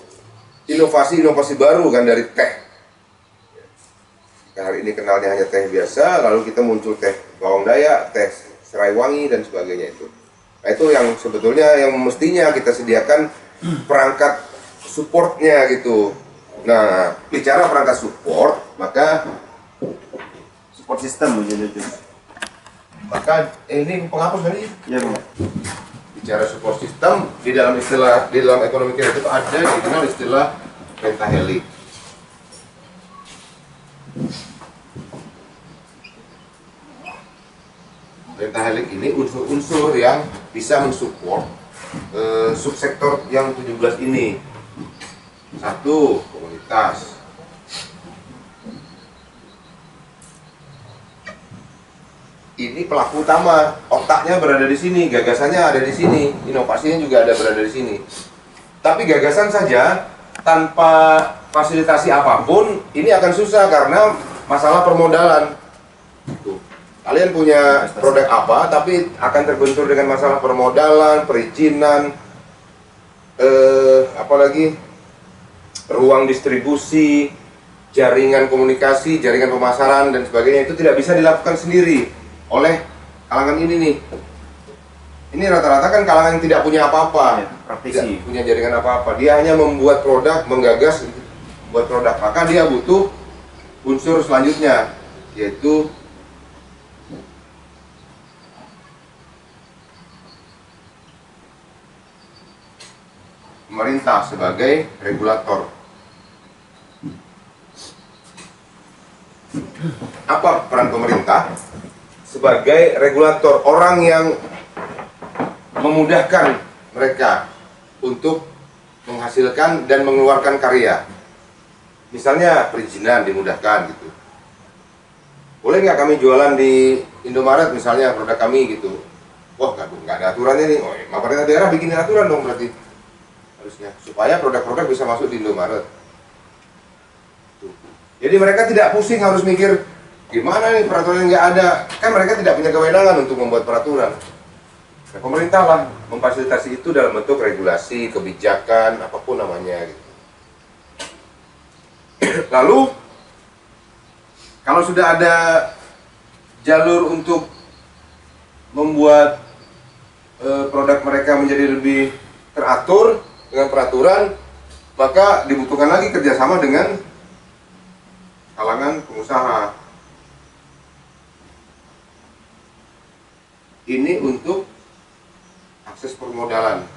Speaker 1: inovasi baru kan dari teh. Nah, hari ini kenalnya hanya teh biasa, lalu kita muncul teh bawang dayak, teh serai wangi dan sebagainya itu. Nah itu yang sebetulnya yang mestinya kita sediakan perangkat supportnya gitu. Nah bicara perangkat support, maka
Speaker 3: Support system gitu.
Speaker 1: ini penghapus tadi.
Speaker 3: Iya bang.
Speaker 1: Bicara support system di dalam ekonomi kreatif ada dikenal istilah pentahelix. Pentahelix ini unsur-unsur yang bisa mensupport subsektor yang 17 ini. Satu, komunitas. Ini pelaku utama, otaknya berada di sini, gagasannya ada di sini, inovasinya juga ada berada di sini. Tapi gagasan saja tanpa fasilitasi apapun ini akan susah karena masalah permodalan. Tuh. Kalian punya produk apa, tapi akan terbentur dengan masalah permodalan, perizinan, apalagi ruang distribusi, jaringan komunikasi, jaringan pemasaran dan sebagainya itu tidak bisa dilakukan sendiri oleh kalangan ini nih. Ini rata-rata kan kalangan yang tidak punya apa-apa,
Speaker 3: Ya, praktisi.
Speaker 1: tidak punya jaringan apa-apa. Dia hanya membuat produk, menggagas buat produk. Maka dia butuh unsur selanjutnya, yaitu pemerintah sebagai regulator. Apa peran pemerintah? Sebagai regulator, orang yang memudahkan mereka untuk menghasilkan dan mengeluarkan karya. Misalnya perizinan dimudahkan gitu. Boleh nggak kami jualan di Indomaret misalnya produk kami gitu? Wah nggak ada aturannya nih. Oh, pemerintah daerah bikin aturan dong berarti harusnya supaya produk-produk bisa masuk di Indomaret. Jadi mereka tidak pusing harus mikir gimana nih peraturan nggak ada, kan mereka tidak punya kewenangan untuk membuat peraturan. Nah, pemerintah lah memfasilitasi itu dalam bentuk regulasi, kebijakan, apapun namanya. Gitu. Lalu kalau sudah ada jalur untuk membuat produk mereka menjadi lebih teratur dengan peraturan, maka dibutuhkan lagi kerjasama dengan kalangan pengusaha. Ini untuk akses permodalan.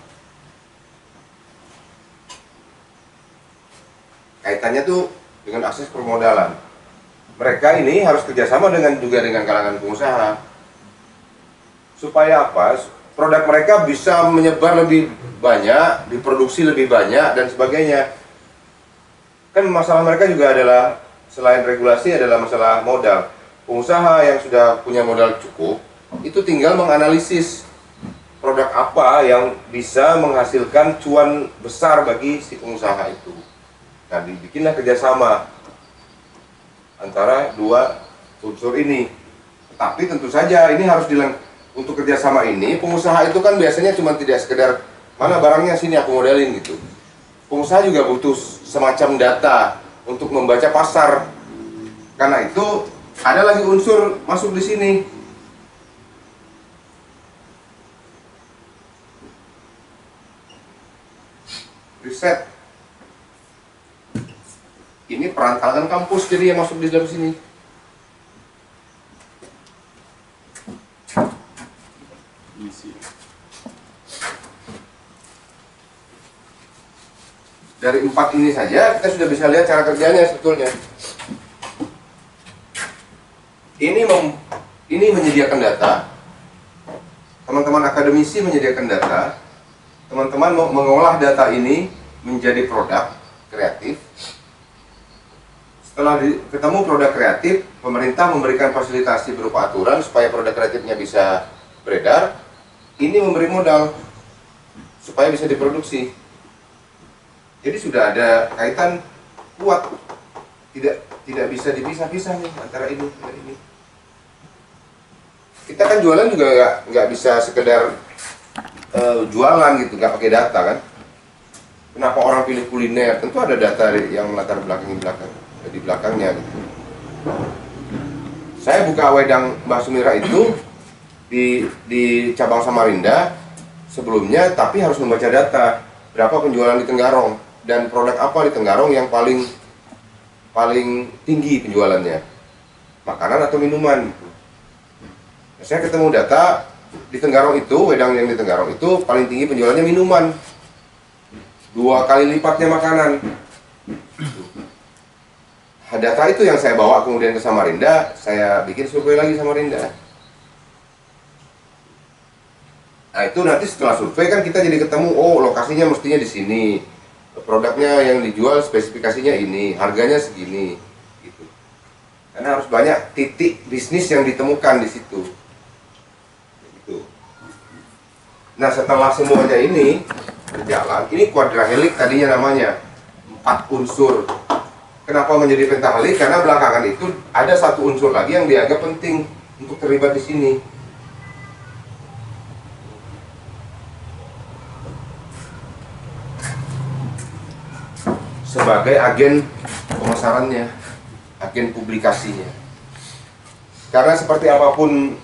Speaker 1: Kaitannya tuh dengan akses permodalan. Mereka ini harus kerjasama juga dengan kalangan pengusaha. Supaya apa? Produk mereka bisa menyebar lebih banyak, diproduksi lebih banyak dan sebagainya. Kan masalah mereka juga adalah selain regulasi adalah masalah modal. Pengusaha yang sudah punya modal cukup itu tinggal menganalisis produk apa yang bisa menghasilkan cuan besar bagi si pengusaha itu. Nah, dibikinlah kerjasama antara dua unsur ini. Tapi tentu saja ini harus untuk kerjasama ini, pengusaha itu kan biasanya cuma tidak sekedar mana barangnya sini aku modelin gitu. Pengusaha juga butuh semacam data untuk membaca pasar. Karena itu ada lagi unsur masuk di sini. Riset. Ini perantauan kampus jadi yang masuk di dalam sini. Dari 4 ini saja kita sudah bisa lihat cara kerjanya sebetulnya. Ini menyediakan data. Teman-teman akademisi menyediakan data. Teman-teman mau mengolah data ini menjadi produk kreatif. Setelah ketemu produk kreatif, pemerintah memberikan fasilitasi berupa aturan supaya produk kreatifnya bisa beredar. Ini memberi modal supaya bisa diproduksi. Jadi sudah ada kaitan kuat, tidak bisa dipisah-pisah nih antara ini dan ini. Kita kan jualan juga nggak bisa sekedar jualan gitu, nggak pakai data kan. Kenapa orang pilih kuliner? Tentu ada data yang melatar di belakangnya gitu. Saya buka wedang Mbah Sumira itu di cabang Samarinda sebelumnya, tapi harus membaca data berapa penjualan di Tenggarong dan produk apa di Tenggarong yang paling tinggi penjualannya, makanan atau minuman. Nah, saya ketemu data di Tenggarong itu, wedang yang di Tenggarong itu paling tinggi penjualannya minuman, 2 kali lipatnya makanan. Data itu yang saya bawa kemudian ke Samarinda, saya bikin survei lagi Samarinda. Nah itu nanti setelah survei kan kita jadi ketemu, oh lokasinya mestinya di sini, produknya yang dijual spesifikasinya ini, harganya segini, gitu. Karena harus banyak titik bisnis yang ditemukan di situ. Gitu. Nah setelah semuanya ini berjalan, ini quadrahelic tadinya namanya, 4 unsur. Kenapa menjadi pentahelic? Karena belakangan itu ada satu unsur lagi yang dianggap penting untuk terlibat di sini. Sebagai agen pemasarannya, agen publikasinya. Karena seperti apapun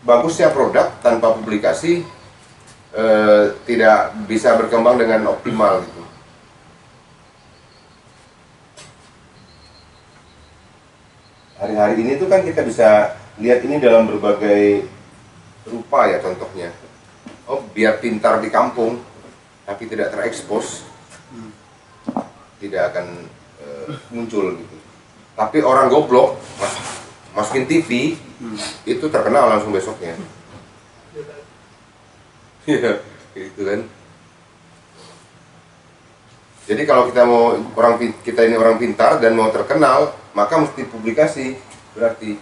Speaker 1: bagusnya produk tanpa publikasi tidak bisa berkembang dengan optimal gitu. Hari-hari ini tuh kan kita bisa lihat ini dalam berbagai rupa ya contohnya. Oh biar pintar di kampung tapi tidak terekspos, tidak akan muncul gitu. Tapi orang goblok masukin TV itu terkenal langsung besoknya. Iya, gitu kan. Jadi kalau kita ini orang pintar dan mau terkenal, maka mesti publikasi, berarti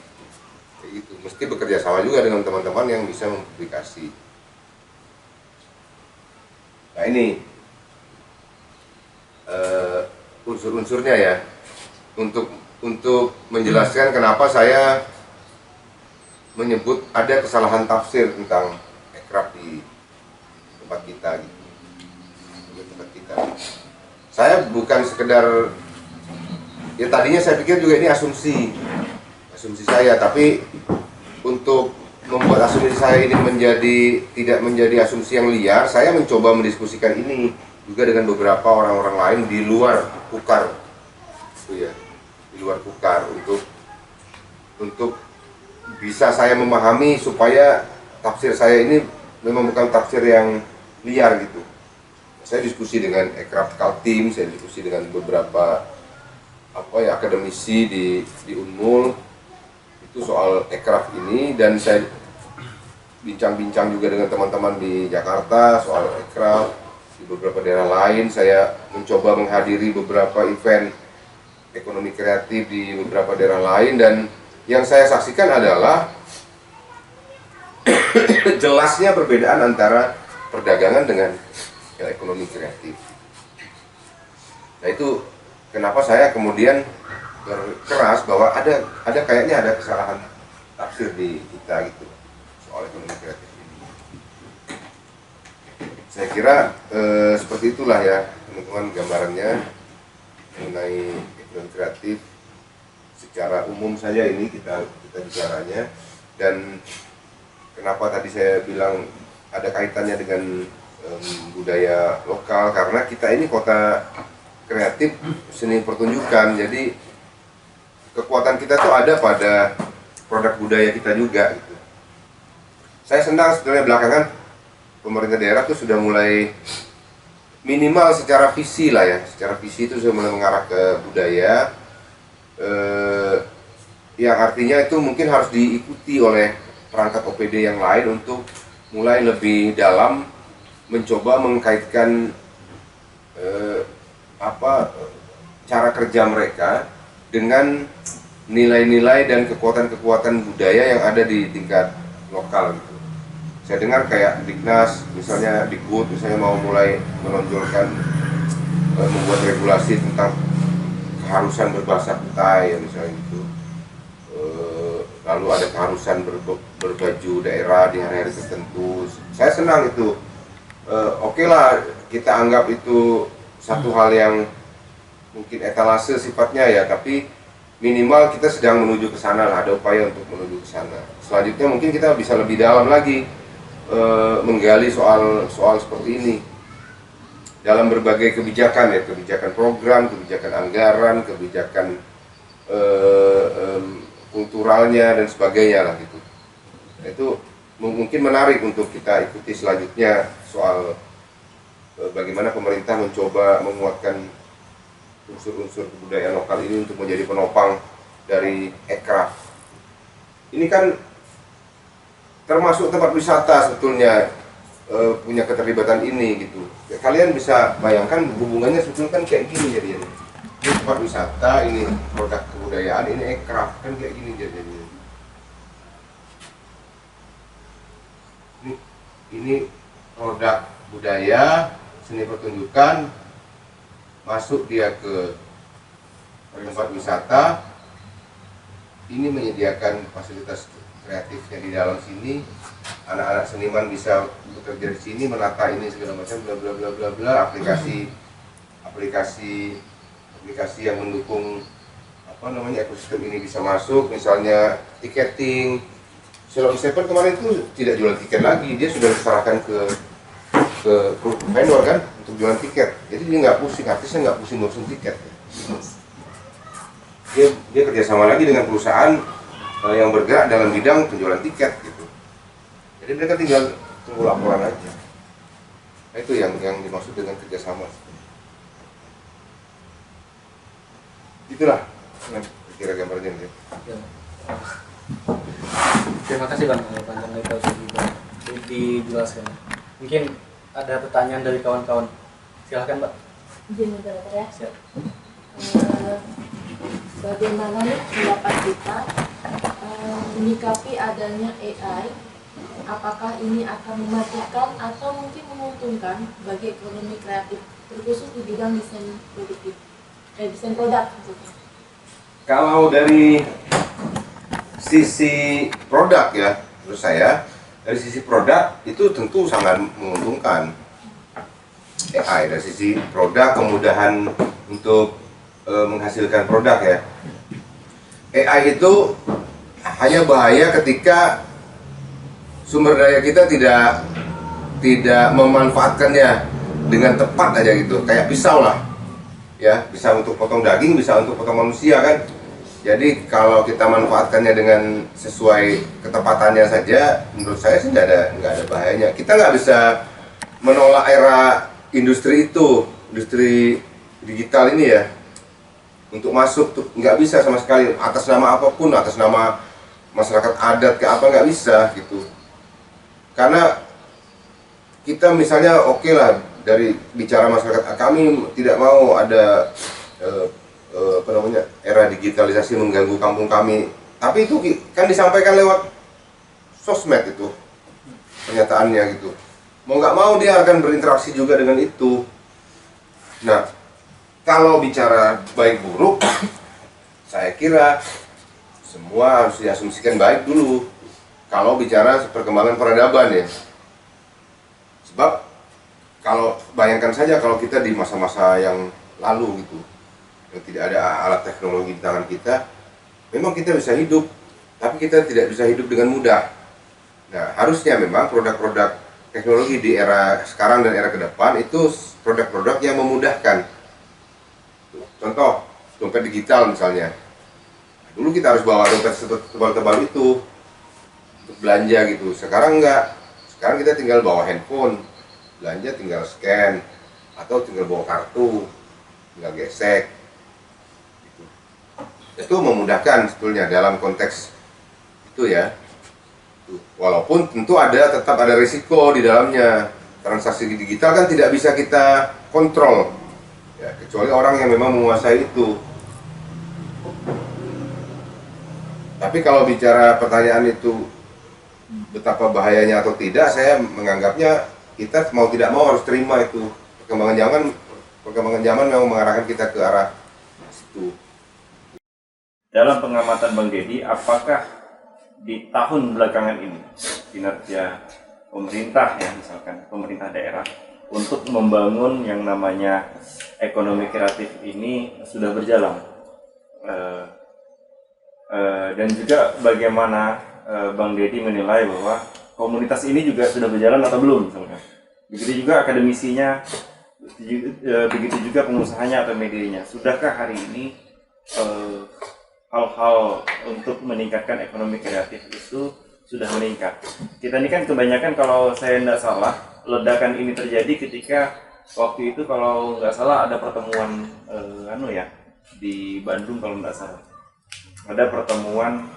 Speaker 1: kayak gitu. Mesti bekerja sama juga dengan teman-teman yang bisa mempublikasi. Nah ini unsur-unsurnya ya, untuk menjelaskan kenapa saya menyebut ada kesalahan tafsir tentang ekraf di tempat kita gitu. Di tempat kita. Saya bukan sekedar, ya tadinya saya pikir juga ini asumsi saya, tapi untuk membuat asumsi saya ini tidak menjadi asumsi yang liar, saya mencoba mendiskusikan ini juga dengan beberapa orang-orang lain di luar Kukar, itu ya, di luar Kukar untuk bisa saya memahami supaya tafsir saya ini memang bukan tafsir yang liar gitu. Saya diskusi dengan Ekraf Kaltim, saya diskusi dengan beberapa akademisi di Unmul itu soal ekraf ini, dan saya bincang-bincang juga dengan teman-teman di Jakarta soal ekraf. Di beberapa daerah lain saya mencoba menghadiri beberapa event ekonomi kreatif di beberapa daerah lain, dan yang saya saksikan adalah jelasnya perbedaan antara perdagangan dengan ekonomi kreatif. Nah itu kenapa saya kemudian berkeras bahwa ada kayaknya ada kesalahan tafsir di kita gitu soal ekonomi kreatif ini. Saya kira seperti itulah ya teman-teman gambarannya mengenai ekonomi kreatif secara umum saja ini kita bicaranya. Dan kenapa tadi saya bilang ada kaitannya dengan budaya lokal, karena kita ini kota kreatif seni pertunjukan, jadi kekuatan kita tuh ada pada produk budaya kita juga gitu. Saya senang sebenarnya belakangan pemerintah daerah tuh sudah mulai minimal secara visi lah ya, secara visi itu sudah mulai mengarah ke budaya, yang artinya itu mungkin harus diikuti oleh perangkat OPD yang lain untuk mulai lebih dalam mencoba mengkaitkan cara kerja mereka dengan nilai-nilai dan kekuatan-kekuatan budaya yang ada di tingkat lokal gitu. Saya dengar kayak Dignas, misalnya Dikbud, misalnya mau mulai menonjolkan membuat regulasi tentang keharusan berbahasa Kutai ya, misalnya gitu. Lalu ada keharusan berbaju daerah di hari-hari tertentu. Saya senang itu. Oke lah, kita anggap itu satu hal yang mungkin etalase sifatnya ya, tapi minimal kita sedang menuju ke sana lah, ada upaya untuk menuju ke sana. Selanjutnya mungkin kita bisa lebih dalam lagi menggali soal seperti ini dalam berbagai kebijakan ya, kebijakan program, kebijakan anggaran, kebijakan kulturalnya dan sebagainya lah gitu. Itu mungkin menarik untuk kita ikuti selanjutnya soal bagaimana pemerintah mencoba menguatkan unsur-unsur kebudayaan lokal ini untuk menjadi penopang dari ekraf. Ini kan termasuk tempat wisata sebetulnya punya keterlibatan ini gitu. Kalian bisa bayangkan hubungannya sebetulnya kan kayak gini jadinya. Ini tempat wisata, ini produk kebudayaan, ini ekraf, kan kayak gini jadinya. Ini produk budaya, seni pertunjukan, masuk dia ke tempat wisata, ini menyediakan fasilitas kreatifnya di dalam sini, anak-anak seniman bisa bekerja di sini, menata ini segala macam, bla bla bla bla bla, aplikasi yang mendukung ekosistem ini bisa masuk, misalnya tiketing. Salon Seven kemarin itu tidak jualan tiket lagi, dia sudah diserahkan ke vendor kan untuk jualan tiket. Jadi dia nggak pusing, artisnya nggak pusing ngurusin tiket. Dia kerjasama lagi dengan perusahaan yang bergerak dalam bidang penjualan tiket gitu. Jadi mereka tinggal tunggu laporan aja. Nah, itu yang dimaksud dengan kerjasama. Itulah kira gambarnya nih.
Speaker 2: Terima kasih Bang, panjang lebar sudah dijelaskan. Mungkin ada pertanyaan dari kawan-kawan. Silahkan Mbak.
Speaker 4: Izin moderator ya.
Speaker 2: Siap.
Speaker 4: Bagaimana nih pendapat kita menyikapi adanya AI? Apakah ini akan mematikan atau mungkin menguntungkan bagi ekonomi kreatif, terkhusus di bidang desain produktif, desain produk maksudnya?
Speaker 1: Kalau dari sisi produk ya, menurut saya dari sisi produk itu tentu sangat menguntungkan. AI dari sisi produk, kemudahan untuk menghasilkan produk ya. AI itu hanya bahaya ketika sumber daya kita tidak memanfaatkannya dengan tepat aja gitu, kayak pisau lah ya, bisa untuk potong daging, bisa untuk potong manusia kan. Jadi kalau kita manfaatkannya dengan sesuai ketepatannya saja, menurut saya sih nggak ada bahayanya. Kita nggak bisa menolak era industri itu, industri digital ini ya, untuk masuk tuh nggak bisa sama sekali, atas nama apapun, atas nama masyarakat adat ke apa, nggak bisa gitu. Karena kita misalnya oke lah, dari bicara masyarakat, kami tidak mau ada era digitalisasi mengganggu kampung kami, tapi itu kan disampaikan lewat sosmed itu, pernyataannya gitu. Mau nggak mau dia akan berinteraksi juga dengan itu. Nah, kalau bicara baik buruk, saya kira semua harus diasumsikan baik dulu. Kalau bicara perkembangan peradaban ya. Sebab kalau bayangkan saja kalau kita di masa-masa yang lalu gitu, yang tidak ada alat teknologi di tangan kita, memang kita bisa hidup, tapi kita tidak bisa hidup dengan mudah. Nah, harusnya memang produk-produk teknologi di era sekarang dan era ke depan itu produk-produk yang memudahkan. Contoh, dompet digital misalnya. Dulu kita harus bawa dompet tebal-tebal itu untuk belanja gitu. Sekarang enggak. Sekarang kita tinggal bawa handphone. Belanja tinggal scan atau tinggal bawa kartu, tinggal gesek gitu. Itu memudahkan sebetulnya dalam konteks itu ya. Walaupun tentu tetap ada risiko di dalamnya. Transaksi digital kan tidak bisa kita kontrol ya, kecuali orang yang memang menguasai itu. Tapi kalau bicara pertanyaan itu betapa bahayanya atau tidak, saya menganggapnya kita mau tidak mau harus terima itu. Perkembangan zaman memang mengarahkan kita ke arah situ.
Speaker 3: Dalam pengamatan Bang Deddy, apakah di tahun belakangan ini kinerja pemerintah ya, misalkan pemerintah daerah untuk membangun yang namanya ekonomi kreatif ini sudah berjalan? Dan juga bagaimana Bang Deddy menilai bahwa komunitas ini juga sudah berjalan atau belum misalkan. Begitu juga akademisinya, begitu juga pengusahanya atau medianya. Sudahkah hari ini hal-hal untuk meningkatkan ekonomi kreatif itu sudah meningkat? Kita ini kan kebanyakan, kalau saya tidak salah, ledakan ini terjadi ketika waktu itu kalau nggak salah ada pertemuan di Bandung kalau nggak salah. Ada pertemuan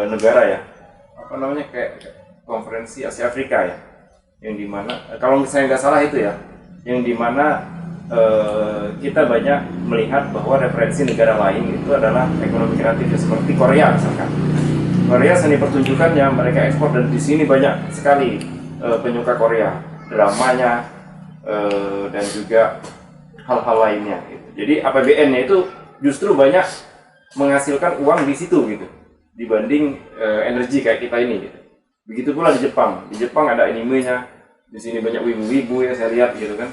Speaker 3: negara ya, apa namanya, kayak konferensi Asia Afrika ya, yang dimana kalau saya nggak salah itu ya, yang dimana kita banyak melihat bahwa referensi negara lain itu adalah ekonomi kreatif ya, seperti Korea misalkan. Korea seni pertunjukannya mereka ekspor, dan di sini banyak sekali penyuka Korea, dramanya dan juga hal-hal lainnya gitu. Jadi APBN-nya itu justru banyak menghasilkan uang di situ gitu, dibanding energi kayak kita ini gitu. Begitu pula di Jepang. Di Jepang ada animenya, di sini banyak wibu-wibu ya saya lihat gitu kan.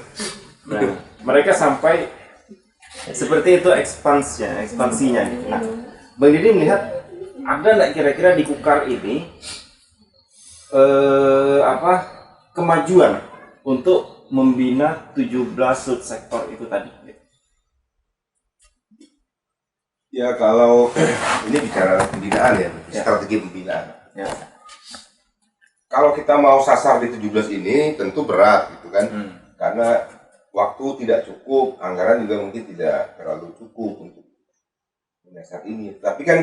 Speaker 3: Nah, mereka sampai seperti itu ekspansinya gitu. Nah, Bang Deddy melihat ada nggak kira-kira di Kukar ini kemajuan untuk membina 17 subsektor itu tadi?
Speaker 1: Ya, kalau ini bicara pembinaan ya, strategi pembinaan.
Speaker 3: Ya.
Speaker 1: Kalau kita mau sasar di 17 ini tentu berat gitu kan. Karena waktu tidak cukup, anggaran juga mungkin tidak terlalu cukup untuk menyasar ini. Tapi kan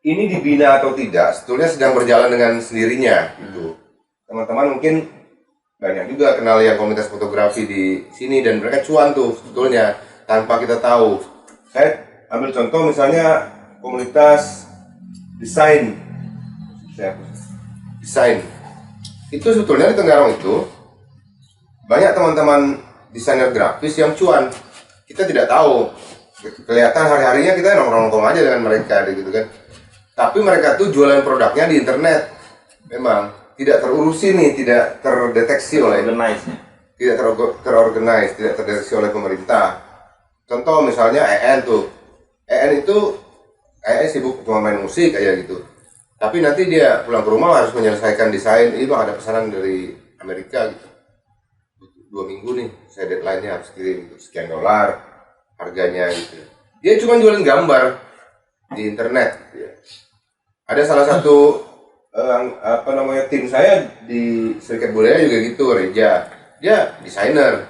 Speaker 1: ini dibina atau tidak sebetulnya sedang berjalan dengan sendirinya gitu. Teman-teman mungkin banyak juga kenal yang komunitas fotografi di sini, dan mereka cuan tuh sebetulnya tanpa kita tahu. Saya ambil contoh misalnya komunitas desain. Itu sebetulnya di Tenggarong itu banyak teman-teman desainer grafis yang cuan. Kita tidak tahu, kelihatan hari-harinya kita nongkrong-nongkrong aja dengan mereka gitu kan. Tapi mereka tuh jualan produknya di internet. Memang tidak terurusi nih, tidak terdeteksi oleh tidak terorganize, tidak terdeteksi oleh pemerintah. Contoh misalnya EN tuh. EN sibuk cuma main musik aja gitu. Tapi nanti dia pulang ke rumah harus menyelesaikan desain. Ini bang, ada pesanan dari Amerika gitu. 2 minggu nih, saya deadline-nya harus kirim sekian dolar harganya gitu. Dia cuma jualan gambar di internet. Ya. Ada salah satu tim saya di Serikat Budaya juga gitu, Reja. Dia desainer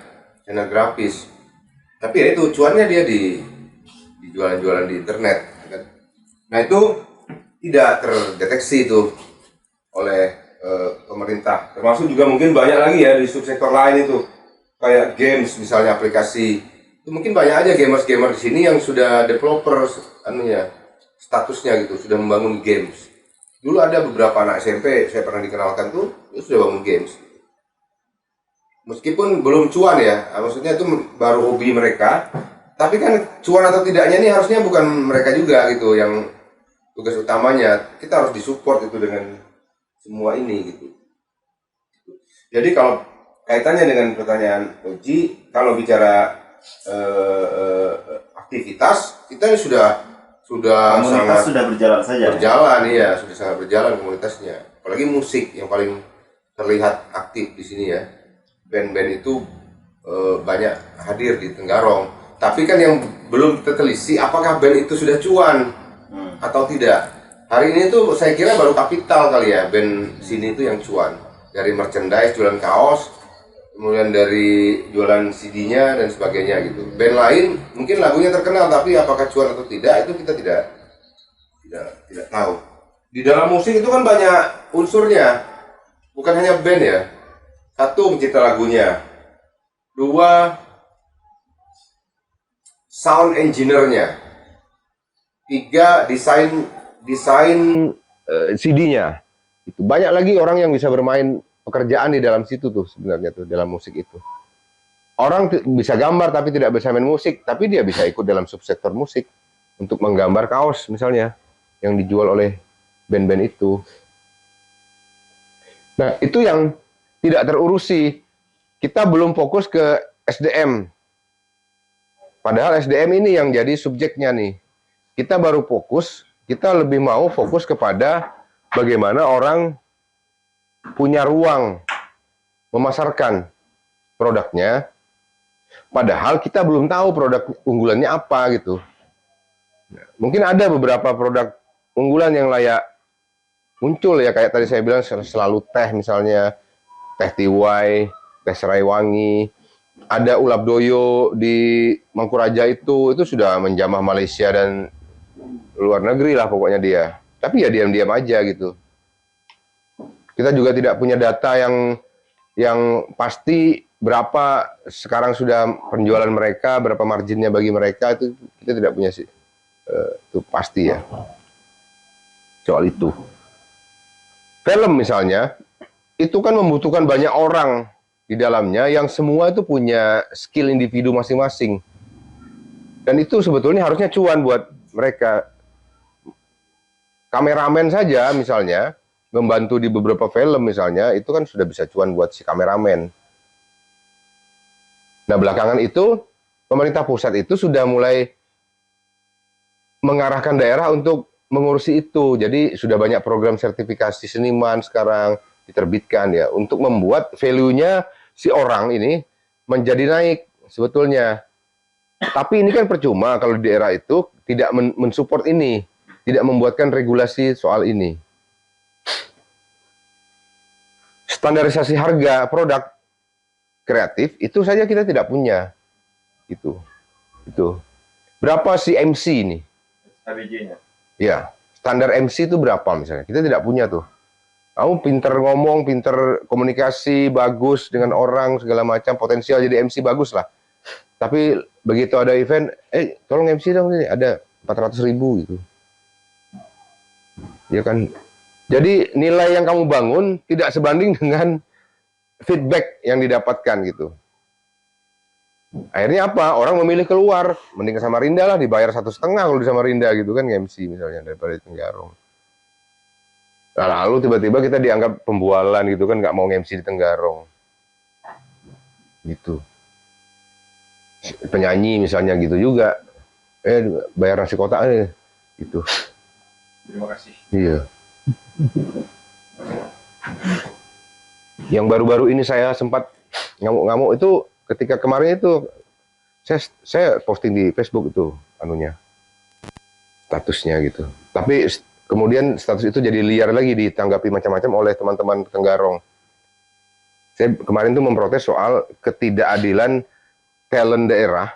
Speaker 1: grafis. Tapi ya itu cuannya dia di jualan-jualan di internet. Kan? Nah itu tidak terdeteksi itu oleh pemerintah. Termasuk juga mungkin banyak lagi ya di subsektor lain itu, kayak games misalnya, aplikasi. Itu mungkin banyak aja gamer di sini yang sudah developer statusnya gitu, sudah membangun games. Dulu ada beberapa anak SMP, saya pernah dikenalkan tuh, itu sudah bangun games. Meskipun belum cuan ya, maksudnya itu baru hobi mereka, tapi kan cuan atau tidaknya ini harusnya bukan mereka juga gitu yang tugas utamanya. Kita harus disupport itu dengan semua ini gitu. Jadi kalau kaitannya dengan pertanyaan Oji, kalau bicara aktivitas, kita sudah
Speaker 3: Komunitas
Speaker 1: sangat
Speaker 3: sudah berjalan saja.
Speaker 1: berjalan, iya, sudah sangat berjalan komunitasnya. Apalagi musik yang paling terlihat aktif di sini ya. Band-band itu banyak hadir di Tenggarong. Tapi kan yang belum kita teliti apakah band itu sudah cuan atau tidak. Hari ini tuh saya kira baru Kapital kali ya, band sini itu yang cuan. Dari merchandise, jualan kaos, kemudian dari jualan CD-nya dan sebagainya gitu. Band lain mungkin lagunya terkenal, tapi apakah cuan atau tidak itu kita tidak tahu. Di dalam musik itu kan banyak unsurnya, bukan hanya band ya. Satu, pencipta lagunya. Dua, sound engineer-nya. Tiga, desain CD-nya. Itu banyak lagi orang yang bisa bermain pekerjaan di dalam situ tuh sebenarnya tuh dalam musik itu. Orang bisa gambar tapi tidak bisa main musik, tapi dia bisa ikut dalam subsektor musik untuk menggambar kaos misalnya yang dijual oleh band-band itu. Nah, itu yang tidak terurusi. Kita belum fokus ke SDM. Padahal SDM ini yang jadi subjeknya nih. Kita baru fokus, kita lebih mau fokus kepada bagaimana orang punya ruang memasarkan produknya, padahal kita belum tahu produk unggulannya apa gitu. Mungkin ada beberapa produk unggulan yang layak muncul ya, kayak tadi saya bilang selalu teh misalnya, teh tiwai, teh serai wangi, ada ulap doyo di Mangkuraja itu sudah menjamah Malaysia dan luar negeri lah pokoknya dia. Tapi ya diam-diam aja gitu. Kita juga tidak punya data yang pasti berapa sekarang sudah penjualan mereka, berapa marginnya bagi mereka, itu kita tidak punya sih. Itu pasti ya. Soal itu. Film misalnya, itu kan membutuhkan banyak orang di dalamnya yang semua itu punya skill individu masing-masing. Dan itu sebetulnya harusnya cuan buat mereka. Kameramen saja misalnya, membantu di beberapa film misalnya, itu kan sudah bisa cuan buat si kameramen. Nah, belakangan itu, pemerintah pusat itu sudah mulai mengarahkan daerah untuk mengurusi itu. Jadi, sudah banyak program sertifikasi seniman sekarang diterbitkan ya, untuk membuat value-nya si orang ini menjadi naik sebetulnya. Tapi ini kan percuma kalau di daerah itu tidak mensupport ini, tidak membuatkan regulasi soal ini. Standarisasi harga produk kreatif itu saja kita tidak punya. Itu. Berapa si MC ini?
Speaker 3: ABJ-nya.
Speaker 1: Ya, standar MC itu berapa misalnya? Kita tidak punya tuh. Kamu pinter ngomong, pinter komunikasi, bagus dengan orang segala macam, potensial jadi MC bagus lah. Tapi begitu ada event, tolong MC dong ini, ada 400.000 gitu. Ya kan? Jadi nilai yang kamu bangun tidak sebanding dengan feedback yang didapatkan gitu. Akhirnya apa? Orang memilih keluar, mending ke Samarinda lah, dibayar 1,5 kalau di Samarinda gitu kan, MC misalnya daripada di Tenggarong. Nah, lalu tiba-tiba kita dianggap pembualan gitu kan, nggak mau MC di Tenggarong. Gitu. Penyanyi misalnya gitu juga. Bayar nasi kotak gitu.
Speaker 3: Terima kasih.
Speaker 1: Iya. Yang baru-baru ini saya sempat ngamuk-ngamuk itu ketika kemarin itu saya posting di Facebook itu anunya statusnya gitu. Tapi kemudian status itu jadi liar lagi ditanggapi macam-macam oleh teman-teman Tenggarong. Saya kemarin tuh memprotes soal ketidakadilan talent daerah,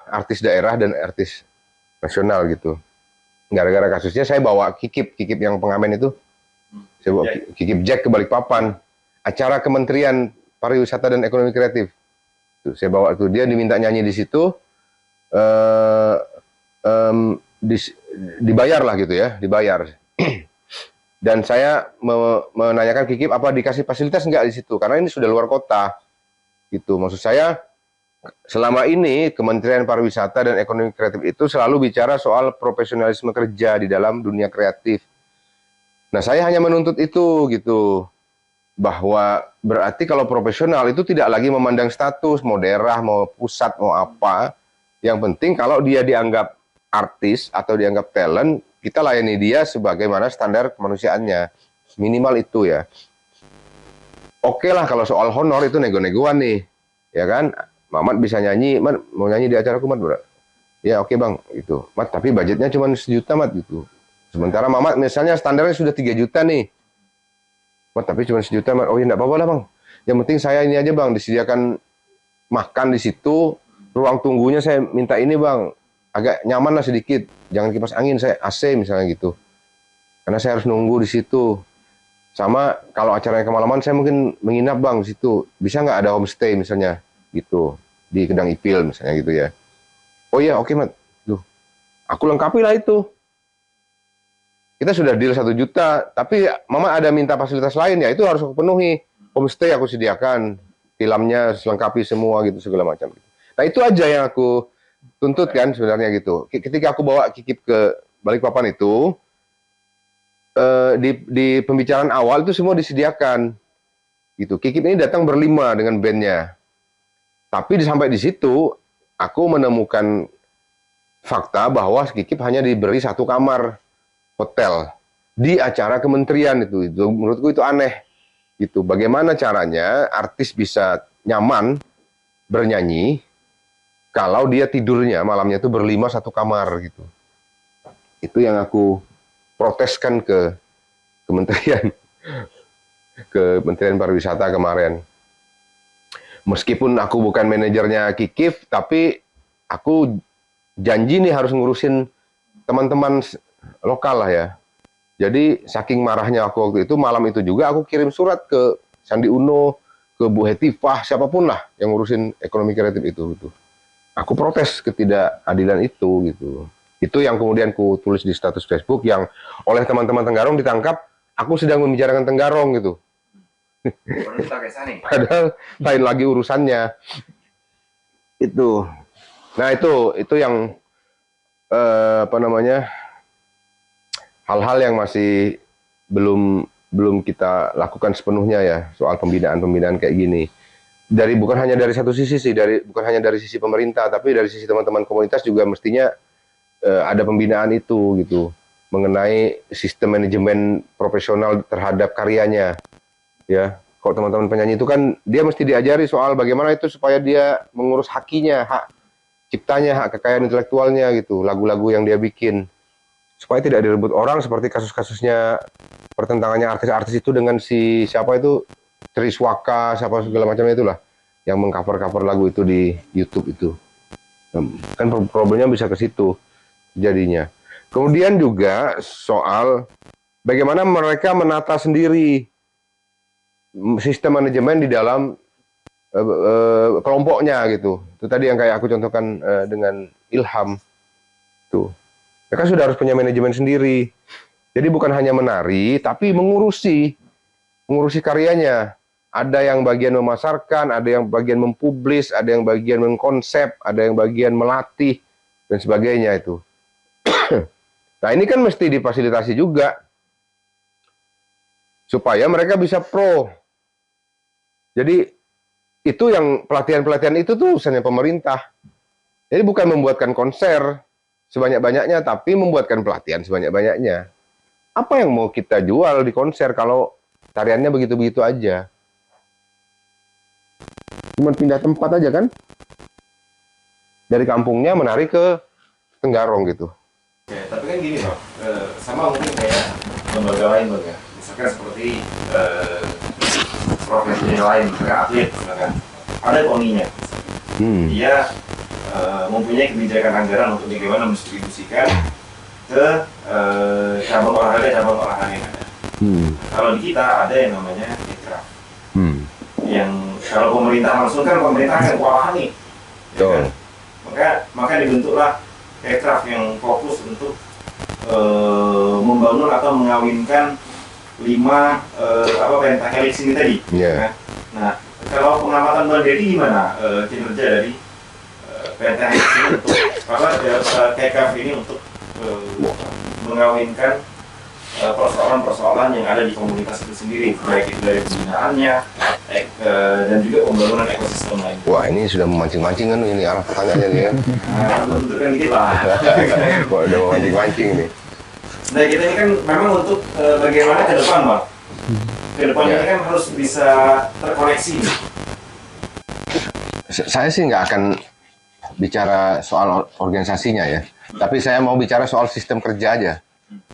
Speaker 1: dan artis nasional gitu. Gara-gara kasusnya saya bawa Kikip yang pengamen itu. Saya bawa Kikip Jack ke Balikpapan. Acara Kementerian Pariwisata dan Ekonomi Kreatif. Tuh, saya bawa itu, dia diminta nyanyi di situ. Dibayar lah gitu ya, dibayar. Dan saya menanyakan Kikip apa dikasih fasilitas nggak di situ, karena ini sudah luar kota. Gitu. Maksud saya, selama ini Kementerian Pariwisata dan Ekonomi Kreatif itu selalu bicara soal profesionalisme kerja di dalam dunia kreatif. Nah, saya hanya menuntut itu gitu. Bahwa berarti kalau profesional itu tidak lagi memandang status, mau daerah, mau pusat, mau apa. Yang penting kalau dia dianggap artis atau dianggap talent, kita layani dia sebagaimana standar kemanusiaannya. Minimal itu ya. Oke lah kalau soal honor itu nego-negoan nih. Ya kan? Mamat bisa nyanyi, Mat mau nyanyi di acara Mat, bro. Ya oke bang, itu. Mat tapi budgetnya cuma 1 juta Mat gitu. Sementara Mamat misalnya standarnya sudah 3 juta nih. Mat tapi cuma 1 juta Mat. Oh ya enggak apa-apa lah bang. Yang penting saya ini aja bang, disediakan makan di situ, ruang tunggunya saya minta ini bang, agak nyaman lah sedikit, jangan kipas angin, saya AC misalnya gitu. Karena saya harus nunggu di situ. Sama kalau acaranya kemalaman saya mungkin menginap bang di situ. Bisa nggak ada homestay misalnya gitu di Kedang Ipil misalnya gitu ya. Oh iya oke Mat. Duh, aku lengkapi lah itu. Kita sudah deal 1 juta, tapi Mama ada minta fasilitas lain ya, itu harus aku penuhi. Homestay aku sediakan, filmnya selengkapi semua gitu segala macam. Nah itu aja yang aku tuntut kan sebenarnya gitu. Ketika aku bawa Kikip ke Balikpapan itu, di pembicaraan awal itu semua disediakan. Gitu. Kikip ini datang berlima dengan bandnya. Tapi sampai di situ, aku menemukan fakta bahwa Kikip hanya diberi 1 kamar hotel di acara kementerian itu. Menurutku itu aneh. Gitu. Bagaimana caranya artis bisa nyaman bernyanyi kalau dia tidurnya malamnya itu berlima 1 kamar gitu. Itu yang aku proteskan ke kementerian Kementerian Pariwisata kemarin. Meskipun aku bukan manajernya Kikip, tapi aku janji nih harus ngurusin teman-teman lokal lah ya. Jadi saking marahnya aku waktu itu, malam itu juga aku kirim surat ke Sandi Uno, ke Bu Hetifah, siapapun lah yang ngurusin ekonomi kreatif itu gitu. Aku protes ketidakadilan itu gitu. Itu yang kemudian ku tulis di status Facebook yang oleh teman-teman Tenggarong ditangkap, aku sedang membicarakan Tenggarong gitu. Padahal lain lagi urusannya. Itu. Nah, itu yang apa namanya? Hal-hal yang masih belum kita lakukan sepenuhnya ya soal pembinaan kayak gini. Bukan hanya dari satu sisi sih, bukan hanya dari sisi pemerintah, tapi dari sisi teman-teman komunitas juga mestinya ada pembinaan itu gitu mengenai sistem manajemen profesional terhadap karyanya. Ya, kalau teman-teman penyanyi itu kan dia mesti diajari soal bagaimana itu supaya dia mengurus hakinya, hak ciptanya, hak kekayaan intelektualnya gitu, lagu-lagu yang dia bikin. Supaya tidak direbut orang seperti kasus-kasusnya pertentangannya artis-artis itu dengan si siapa itu Triswaka, siapa segala macamnya itulah yang mengcover-cover lagu itu di YouTube itu. Kan problemnya bisa ke situ jadinya. Kemudian juga soal bagaimana mereka menata sendiri sistem manajemen di dalam kelompoknya gitu. Itu tadi yang kayak aku contohkan dengan Ilham tuh. Mereka sudah harus punya manajemen sendiri. Jadi bukan hanya menari, tapi mengurusi karyanya. Ada yang bagian memasarkan, ada yang bagian mempublis, ada yang bagian mengkonsep, ada yang bagian melatih, dan sebagainya itu. Nah ini kan mesti difasilitasi juga. Supaya mereka bisa pro. Jadi itu yang pelatihan-pelatihan itu tuh urusannya pemerintah. Jadi bukan membuatkan konser sebanyak-banyaknya, tapi membuatkan pelatihan sebanyak-banyaknya. Apa yang mau kita jual di konser kalau tariannya begitu-begitu aja? Cuma pindah tempat aja kan? Dari kampungnya menari ke Tenggarong gitu.
Speaker 3: Oke, tapi kan gini Bang, sama mungkin kayak lembaga lain Bang ya. Misalkan seperti profesi lain, misalkan atlet, misalkan ada poninya. Dia mempunyai kebijakan anggaran untuk bagaimana mendistribusikan ke cabang olahraga yang ada. Kalau di kita ada yang namanya Ekraf. Yang kalau pemerintah langsung kan pemerintah akan kewalahan nih. Ya kan? Maka dibentuklah Ekraf yang fokus untuk membangun atau mengawinkan apa pentahelix ini tadi.
Speaker 1: Iya.
Speaker 3: Nah, kalau pengamatan Bang Deddy gimana kinerja dari pentahelix ini untuk KKF ini untuk mengawinkan persoalan-persoalan yang ada di komunitas itu sendiri, baik itu dari pembinaannya dan juga pembangunan ekosistem lain.
Speaker 1: Wah, ini sudah memancing-mancing kan ini arah pertanyaannya nih ya.
Speaker 3: Nah, tentukan dikit lah.
Speaker 1: Wah, udah memancing-mancing nih.
Speaker 3: Nah, kita ini kan memang untuk bagaimana ke depan, Bang. Ke depan
Speaker 1: Ya.
Speaker 3: ini kan harus bisa terkoneksi.
Speaker 1: Saya sih nggak akan bicara soal organisasinya ya, tapi saya mau bicara soal sistem kerja aja.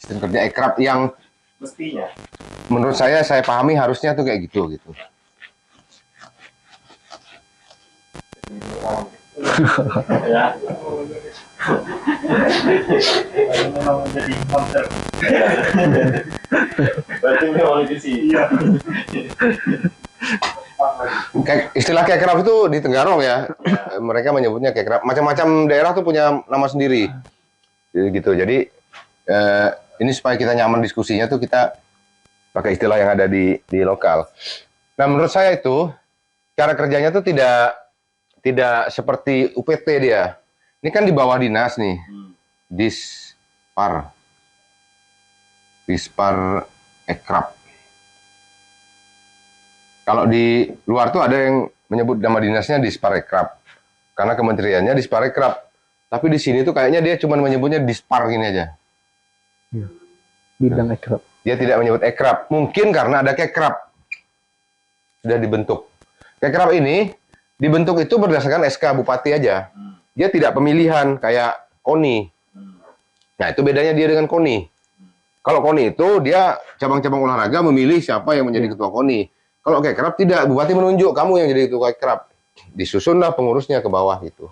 Speaker 1: Sistem kerja Ekrab yang
Speaker 3: Mestinya.
Speaker 1: menurut saya pahami harusnya tuh kayak gitu.
Speaker 3: Ya. Memang menjadi monster. Berarti ini politisi. Iya.
Speaker 1: Kayak istilah Kekrab itu di Tenggarong ya, mereka menyebutnya Kekrab. Macam-macam daerah tuh punya nama sendiri, gitu. Jadi ini supaya kita nyaman diskusinya tuh kita pakai istilah yang ada di lokal. Nah, menurut saya itu cara kerjanya tuh tidak seperti UPT dia. Ini kan di bawah dinas nih, Dispar Ekrab. Kalau di luar tuh ada yang menyebut nama dinasnya Dispar Ekrab, karena kementeriannya Dispar Ekrab. Tapi di sini tuh kayaknya dia cuma menyebutnya Dispar gini aja.
Speaker 2: Bidang Ekrab.
Speaker 1: Dia tidak menyebut Ekrab. Mungkin karena ada Kekrab. Sudah dibentuk. Kekrab ini dibentuk itu berdasarkan SK Bupati aja. Dia tidak pemilihan kayak KONI. Nah, itu bedanya dia dengan KONI. Kalau KONI itu dia cabang-cabang olahraga memilih siapa yang menjadi ketua KONI. Kalau Kekrab tidak, Bupati menunjuk kamu yang jadi ketua Kekrab. Disusunlah pengurusnya ke bawah gitu.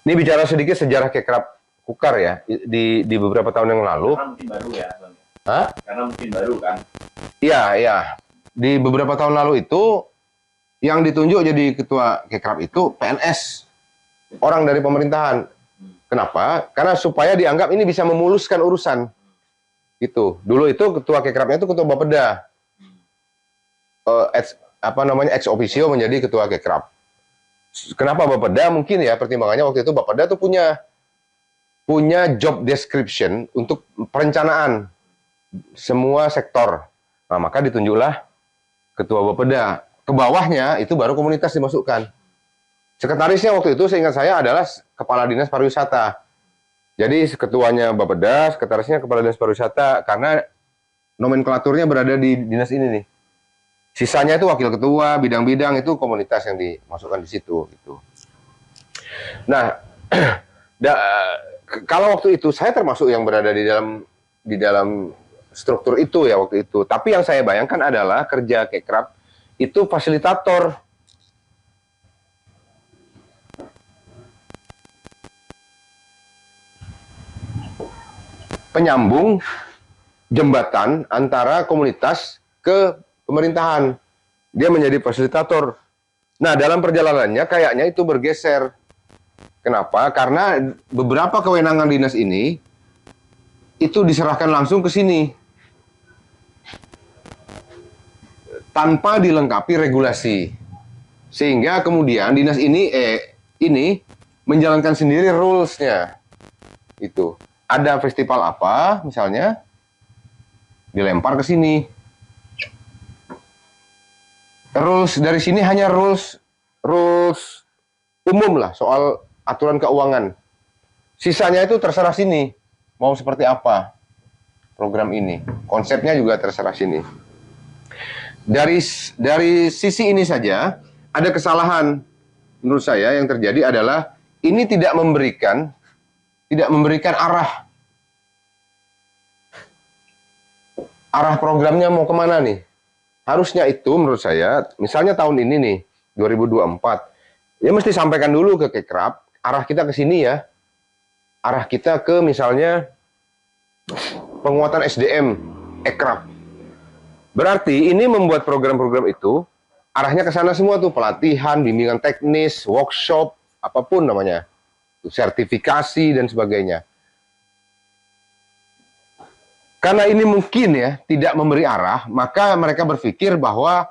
Speaker 1: Ini bicara sedikit sejarah Kekrab Kukar ya, di beberapa tahun yang lalu.
Speaker 3: Karena mungkin baru ya, Bang.
Speaker 1: Hah?
Speaker 3: Karena mungkin baru kan.
Speaker 1: Iya, iya. Di beberapa tahun lalu itu yang ditunjuk jadi ketua Kekrab itu PNS, orang dari pemerintahan. Kenapa? Karena supaya dianggap ini bisa memuluskan urusan. Gitu. Dulu itu ketua Kekrabnya itu ketua Bapeda. Ex officio menjadi ketua Kekrab. Kenapa Bapeda? Mungkin ya pertimbangannya waktu itu Bapeda tuh punya job description untuk perencanaan semua sektor. Nah, maka ditunjuklah ketua Bapeda. Ke bawahnya itu baru komunitas dimasukkan. Sekretarisnya waktu itu seingat saya adalah Kepala Dinas Pariwisata. Jadi ketuanya Bapeda, sekretarisnya Kepala Dinas Pariwisata, karena nomenklaturnya berada di dinas ini nih. Sisanya itu wakil ketua, bidang-bidang itu komunitas yang dimasukkan di situ. Gitu. Nah, kalau waktu itu saya termasuk yang berada di dalam struktur itu ya waktu itu. Tapi yang saya bayangkan adalah kerja Kekrab itu fasilitator. Penyambung jembatan antara komunitas ke pemerintahan. Dia menjadi fasilitator. Nah, dalam perjalanannya kayaknya itu bergeser. Kenapa? Karena beberapa kewenangan dinas ini itu diserahkan langsung ke sini. Tanpa dilengkapi regulasi. Sehingga kemudian dinas ini menjalankan sendiri rules-nya. Itu. Ada festival apa misalnya dilempar ke sini. Rules dari sini hanya rules umum lah soal aturan keuangan. Sisanya itu terserah sini. Mau seperti apa program ini. Konsepnya juga terserah sini. Dari sisi ini saja ada kesalahan menurut saya yang terjadi adalah ini tidak memberikan arah programnya mau kemana nih. Harusnya itu menurut saya, misalnya tahun ini nih, 2024, ya mesti sampaikan dulu ke Kekrab, arah kita ke sini ya. Arah kita ke misalnya penguatan SDM, Ekrab. Berarti ini membuat program-program itu, arahnya ke sana semua tuh, pelatihan, bimbingan teknis, workshop, apapun namanya. Sertifikasi dan sebagainya. Karena ini mungkin ya tidak memberi arah, maka mereka berpikir bahwa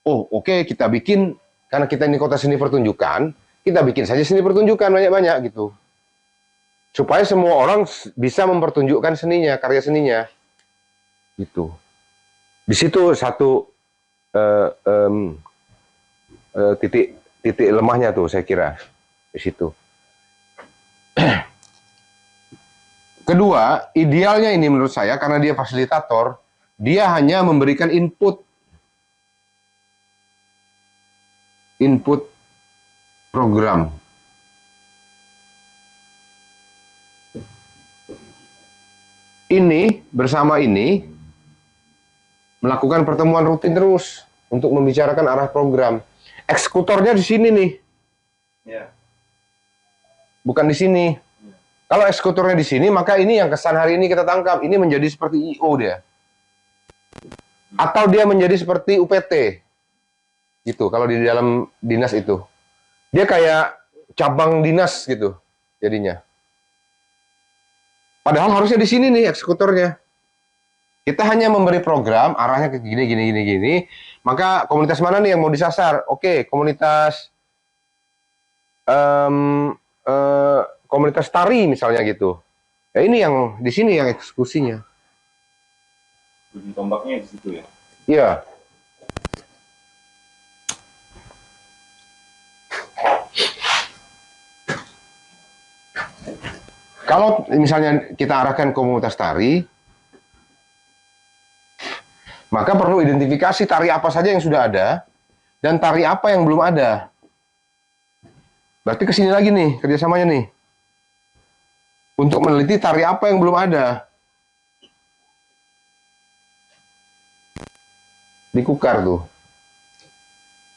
Speaker 1: oh oke, kita bikin, karena kita ini kota seni pertunjukan, kita bikin saja seni pertunjukan banyak-banyak gitu. Supaya semua orang bisa mempertunjukkan seninya, karya seninya. Gitu. Di situ satu titik lemahnya tuh saya kira di situ. Kedua, idealnya ini menurut saya karena dia fasilitator, dia hanya memberikan input program. Ini bersama ini melakukan pertemuan rutin terus untuk membicarakan arah program. Eksekutornya di sini nih,
Speaker 3: Ya.
Speaker 1: bukan di sini. Kalau eksekutornya di sini, maka ini yang kesan hari ini kita tangkap. Ini menjadi seperti IO dia. Atau dia menjadi seperti UPT. Gitu, kalau di dalam dinas itu. Dia kayak cabang dinas gitu jadinya. Padahal harusnya di sini nih eksekutornya. Kita hanya memberi program, arahnya ke gini. Maka komunitas mana nih yang mau disasar? Oke, komunitas komunitas tari misalnya gitu. Ya ini yang di sini yang eksekusinya.
Speaker 3: Ujung tombaknya di situ ya.
Speaker 1: Iya. Kalau misalnya kita arahkan komunitas tari, maka perlu identifikasi tari apa saja yang sudah ada dan tari apa yang belum ada. Berarti ke sini lagi nih kerjasamanya nih. Untuk meneliti tari apa yang belum ada. Di Kukar tuh.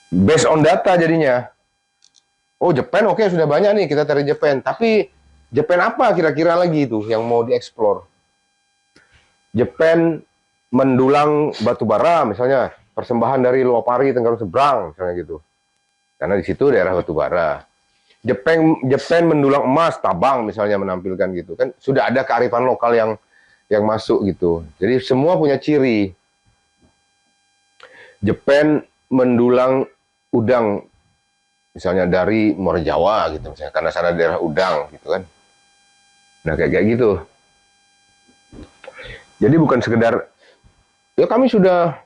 Speaker 1: Based on data jadinya. Oh Jepang oke sudah banyak nih kita cari Jepang. Tapi Jepang apa kira-kira lagi itu yang mau dieksplor? Jepang mendulang batu bara misalnya. Persembahan dari Luopari Tenggaru Seberang misalnya gitu. Karena di situ daerah batu bara. Jepang mendulang emas Tabang misalnya menampilkan gitu kan sudah ada kearifan lokal yang masuk gitu. Jadi semua punya ciri. Jepang mendulang udang misalnya dari Muara Jawa gitu misalnya karena sana daerah udang gitu kan. Nah kayak gitu. Jadi bukan sekedar ya kami sudah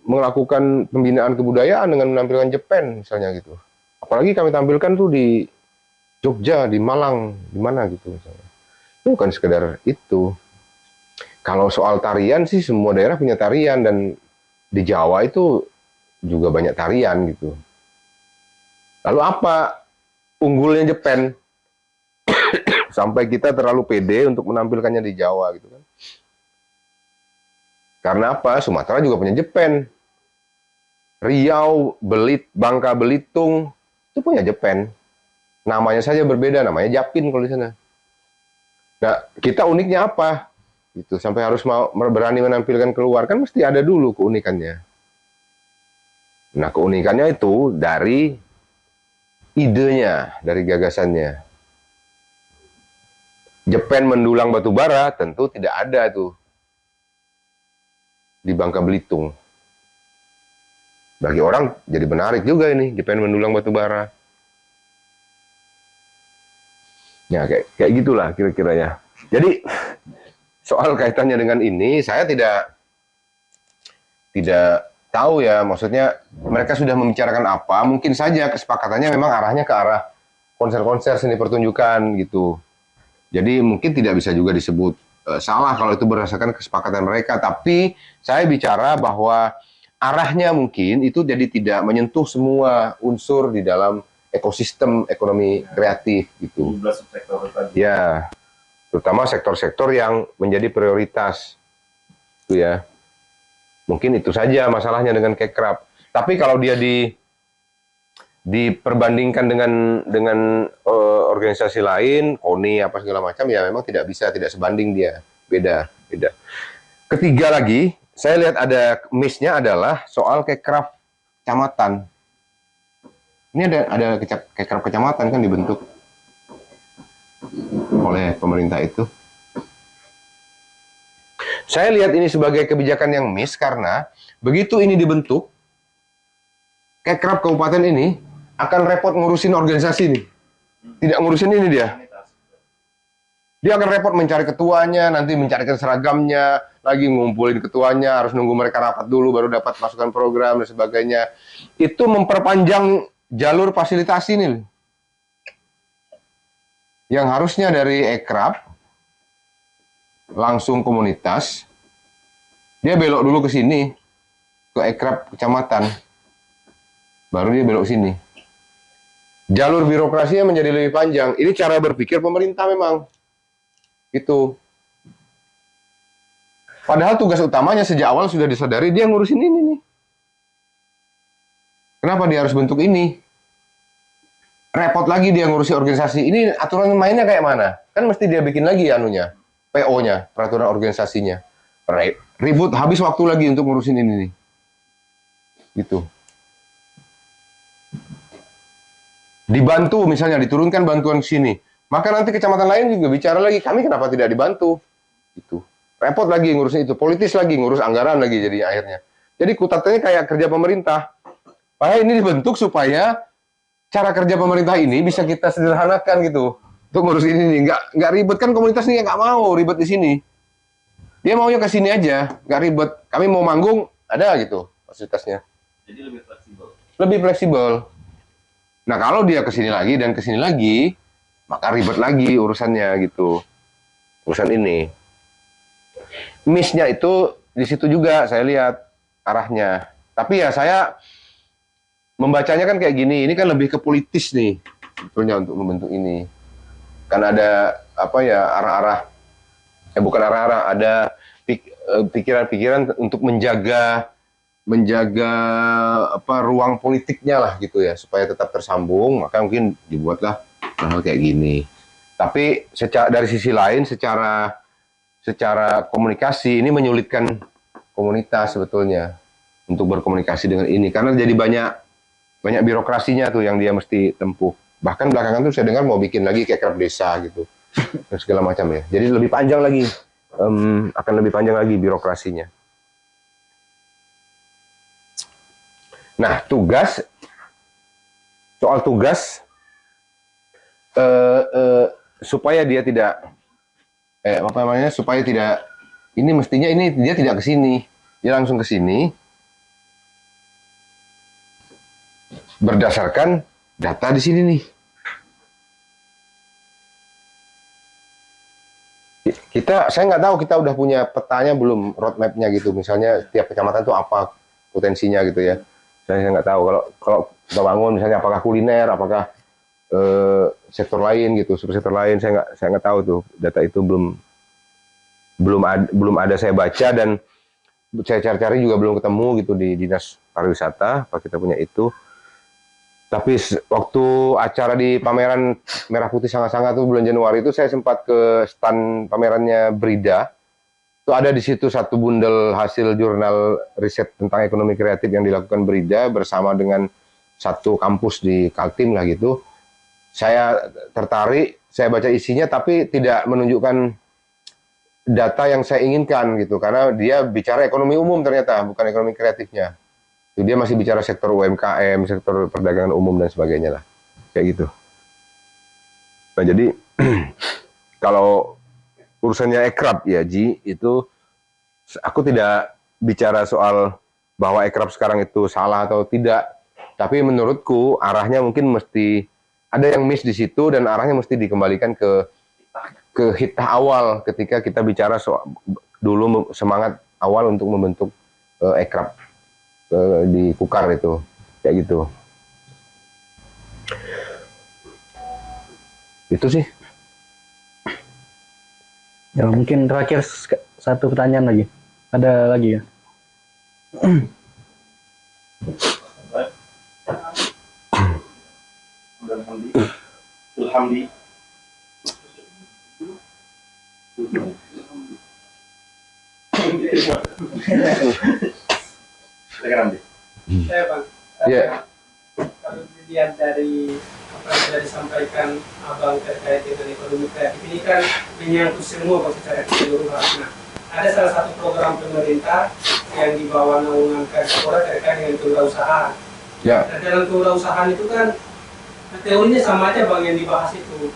Speaker 1: melakukan pembinaan kebudayaan dengan menampilkan Jepang misalnya gitu. Apalagi kami tampilkan tuh di Jogja, di Malang, di mana gitu misalnya. Itu bukan sekedar itu. Kalau soal tarian sih semua daerah punya tarian dan di Jawa itu juga banyak tarian gitu. Lalu apa unggulnya Jepang sampai kita terlalu pede untuk menampilkannya di Jawa gitu kan? Karena apa? Sumatera juga punya Jepang. Riau, Bangka Belitung itu punya Jepang. Namanya saja berbeda, namanya Japin kalau di sana. Nah, kita uniknya apa? Itu sampai harus mau berani menampilkan keluar kan mesti ada dulu keunikannya. Nah, keunikannya itu dari idenya, dari gagasannya. Jepang mendulang batu bara tentu tidak ada tuh di Bangka Belitung. Bagi orang jadi menarik juga ini Jepang mendulang batu bara. Ya kayak gitulah kira-kira ya. Jadi soal kaitannya dengan ini saya tidak tahu ya, maksudnya mereka sudah membicarakan apa, mungkin saja kesepakatannya memang arahnya ke arah konser-konser seni pertunjukan gitu. Jadi mungkin tidak bisa juga disebut salah kalau itu berdasarkan kesepakatan mereka, tapi saya bicara bahwa arahnya mungkin itu jadi tidak menyentuh semua unsur di dalam ekosistem ekonomi kreatif gitu.
Speaker 3: 17 subsektor tadi.
Speaker 1: Ya, terutama sektor-sektor yang menjadi prioritas itu ya. Mungkin itu saja masalahnya dengan Kekrab. Tapi kalau dia diperbandingkan dengan organisasi lain, KONI apa segala macam ya memang tidak sebanding dia. Beda. Ketiga lagi, saya lihat ada miss-nya adalah soal Kekrab kecamatan. Ini ada Kekrab kecamatan kan dibentuk oleh pemerintah itu. Saya lihat ini sebagai kebijakan yang miss karena begitu ini dibentuk, Kekrab kabupaten ini akan repot ngurusin organisasi nih. Tidak ngurusin ini dia. Dia akan repot mencari ketuanya, nanti mencarikan seragamnya, lagi ngumpulin ketuanya, harus nunggu mereka rapat dulu baru dapat masukan program dan sebagainya. Itu memperpanjang jalur fasilitasi nih. Yang harusnya dari Ekrab langsung komunitas, dia belok dulu ke sini, ke Ekrab kecamatan, baru dia belok sini. Jalur birokrasinya menjadi lebih panjang. Ini cara berpikir pemerintah memang. Itu. Padahal tugas utamanya sejak awal sudah disadari dia ngurusin ini nih. Kenapa dia harus bentuk ini? Repot lagi dia ngurusi organisasi. Ini aturan mainnya kayak mana? Kan mesti dia bikin lagi anunya, PO-nya, peraturan organisasinya. Ribut, habis waktu lagi untuk ngurusin ini nih. Gitu. Dibantu misalnya, diturunkan bantuan sini. Maka nanti kecamatan lain juga bicara lagi, kami kenapa tidak dibantu? Itu. Repot lagi ngurusin itu, politis lagi, ngurus anggaran lagi jadi akhirnya. Jadi kutatannya kayak kerja pemerintah. Padahal ini dibentuk supaya cara kerja pemerintah ini bisa kita sederhanakan gitu. Untuk ngurus ini nih, nggak ribet kan komunitas nih nggak mau ribet di sini. Dia maunya ke sini aja, nggak ribet. Kami mau manggung, ada gitu fasilitasnya.
Speaker 3: Jadi lebih fleksibel.
Speaker 1: Lebih fleksibel. Nah kalau dia ke sini lagi dan ke sini lagi, maka ribet lagi urusannya gitu. Urusan ini. Miss-nya itu di situ juga saya lihat arahnya. Tapi ya saya membacanya kan kayak gini, ini kan lebih ke politis nih sebetulnya untuk membentuk ini. Kan ada apa ya arah-arah, bukan arah-arah, ada pikiran-pikiran untuk menjaga apa ruang politiknya lah gitu ya, supaya tetap tersambung, maka mungkin dibuatlah hal kayak gini. Tapi dari sisi lain secara komunikasi ini menyulitkan komunitas sebetulnya untuk berkomunikasi dengan ini karena jadi banyak birokrasinya tuh yang dia mesti tempuh. Bahkan belakangan tuh saya dengar mau bikin lagi kayak Kekrab desa gitu. Dan segala macam ya. Jadi lebih panjang lagi. Akan lebih panjang lagi birokrasinya. Nah, soal tugas supaya dia tidak supaya tidak ini mestinya ini dia tidak ke sini. Dia langsung ke sini. Berdasarkan data di sini nih. Saya nggak tahu kita udah punya petanya belum, roadmap-nya gitu. Misalnya tiap kecamatan itu apa potensinya gitu ya. Saya nggak tahu kalau kita bangun misalnya apakah kuliner, apakah sektor lain gitu, subsektor lain saya nggak tahu tuh. Data itu belum ada saya baca dan saya cari-cari juga belum ketemu gitu di Dinas Pariwisata apa kita punya itu. Tapi waktu acara di pameran Merah Putih Sanga-Sanga tuh bulan Januari itu saya sempat ke stand pamerannya Brida. Itu ada di situ satu bundel hasil jurnal riset tentang ekonomi kreatif yang dilakukan Brida bersama dengan satu kampus di Kaltim lah gitu. Saya tertarik, saya baca isinya tapi tidak menunjukkan data yang saya inginkan gitu karena dia bicara ekonomi umum ternyata bukan ekonomi kreatifnya. Dia masih bicara sektor UMKM, sektor perdagangan umum dan sebagainya lah, kayak gitu. Nah jadi kalau urusannya Ekrab ya Ji, itu aku tidak bicara soal bahwa Ekrab sekarang itu salah atau tidak, tapi menurutku arahnya mungkin mesti ada yang miss di situ dan arahnya mesti dikembalikan ke hitah awal ketika kita bicara soal dulu semangat awal untuk membentuk Ekrab. Di Kukar itu kayak gitu. Itu sih
Speaker 2: ya. Mungkin terakhir satu pertanyaan lagi, ada lagi ya?
Speaker 5: Saya Bang,
Speaker 1: ya.
Speaker 5: kalau dilihat dari apa yang sudah disampaikan Abang terkait dengan ekonomi kreatif ini kan menyangkut semua Bang secara keseluruhan. Nah, ada salah satu program pemerintah yang di bawah naungan Kemenpora terkait dengan kewirausahaan.
Speaker 1: Ya.
Speaker 5: Dan dalam kewirausahaan itu kan teorinya sama aja Bang yang dibahas itu,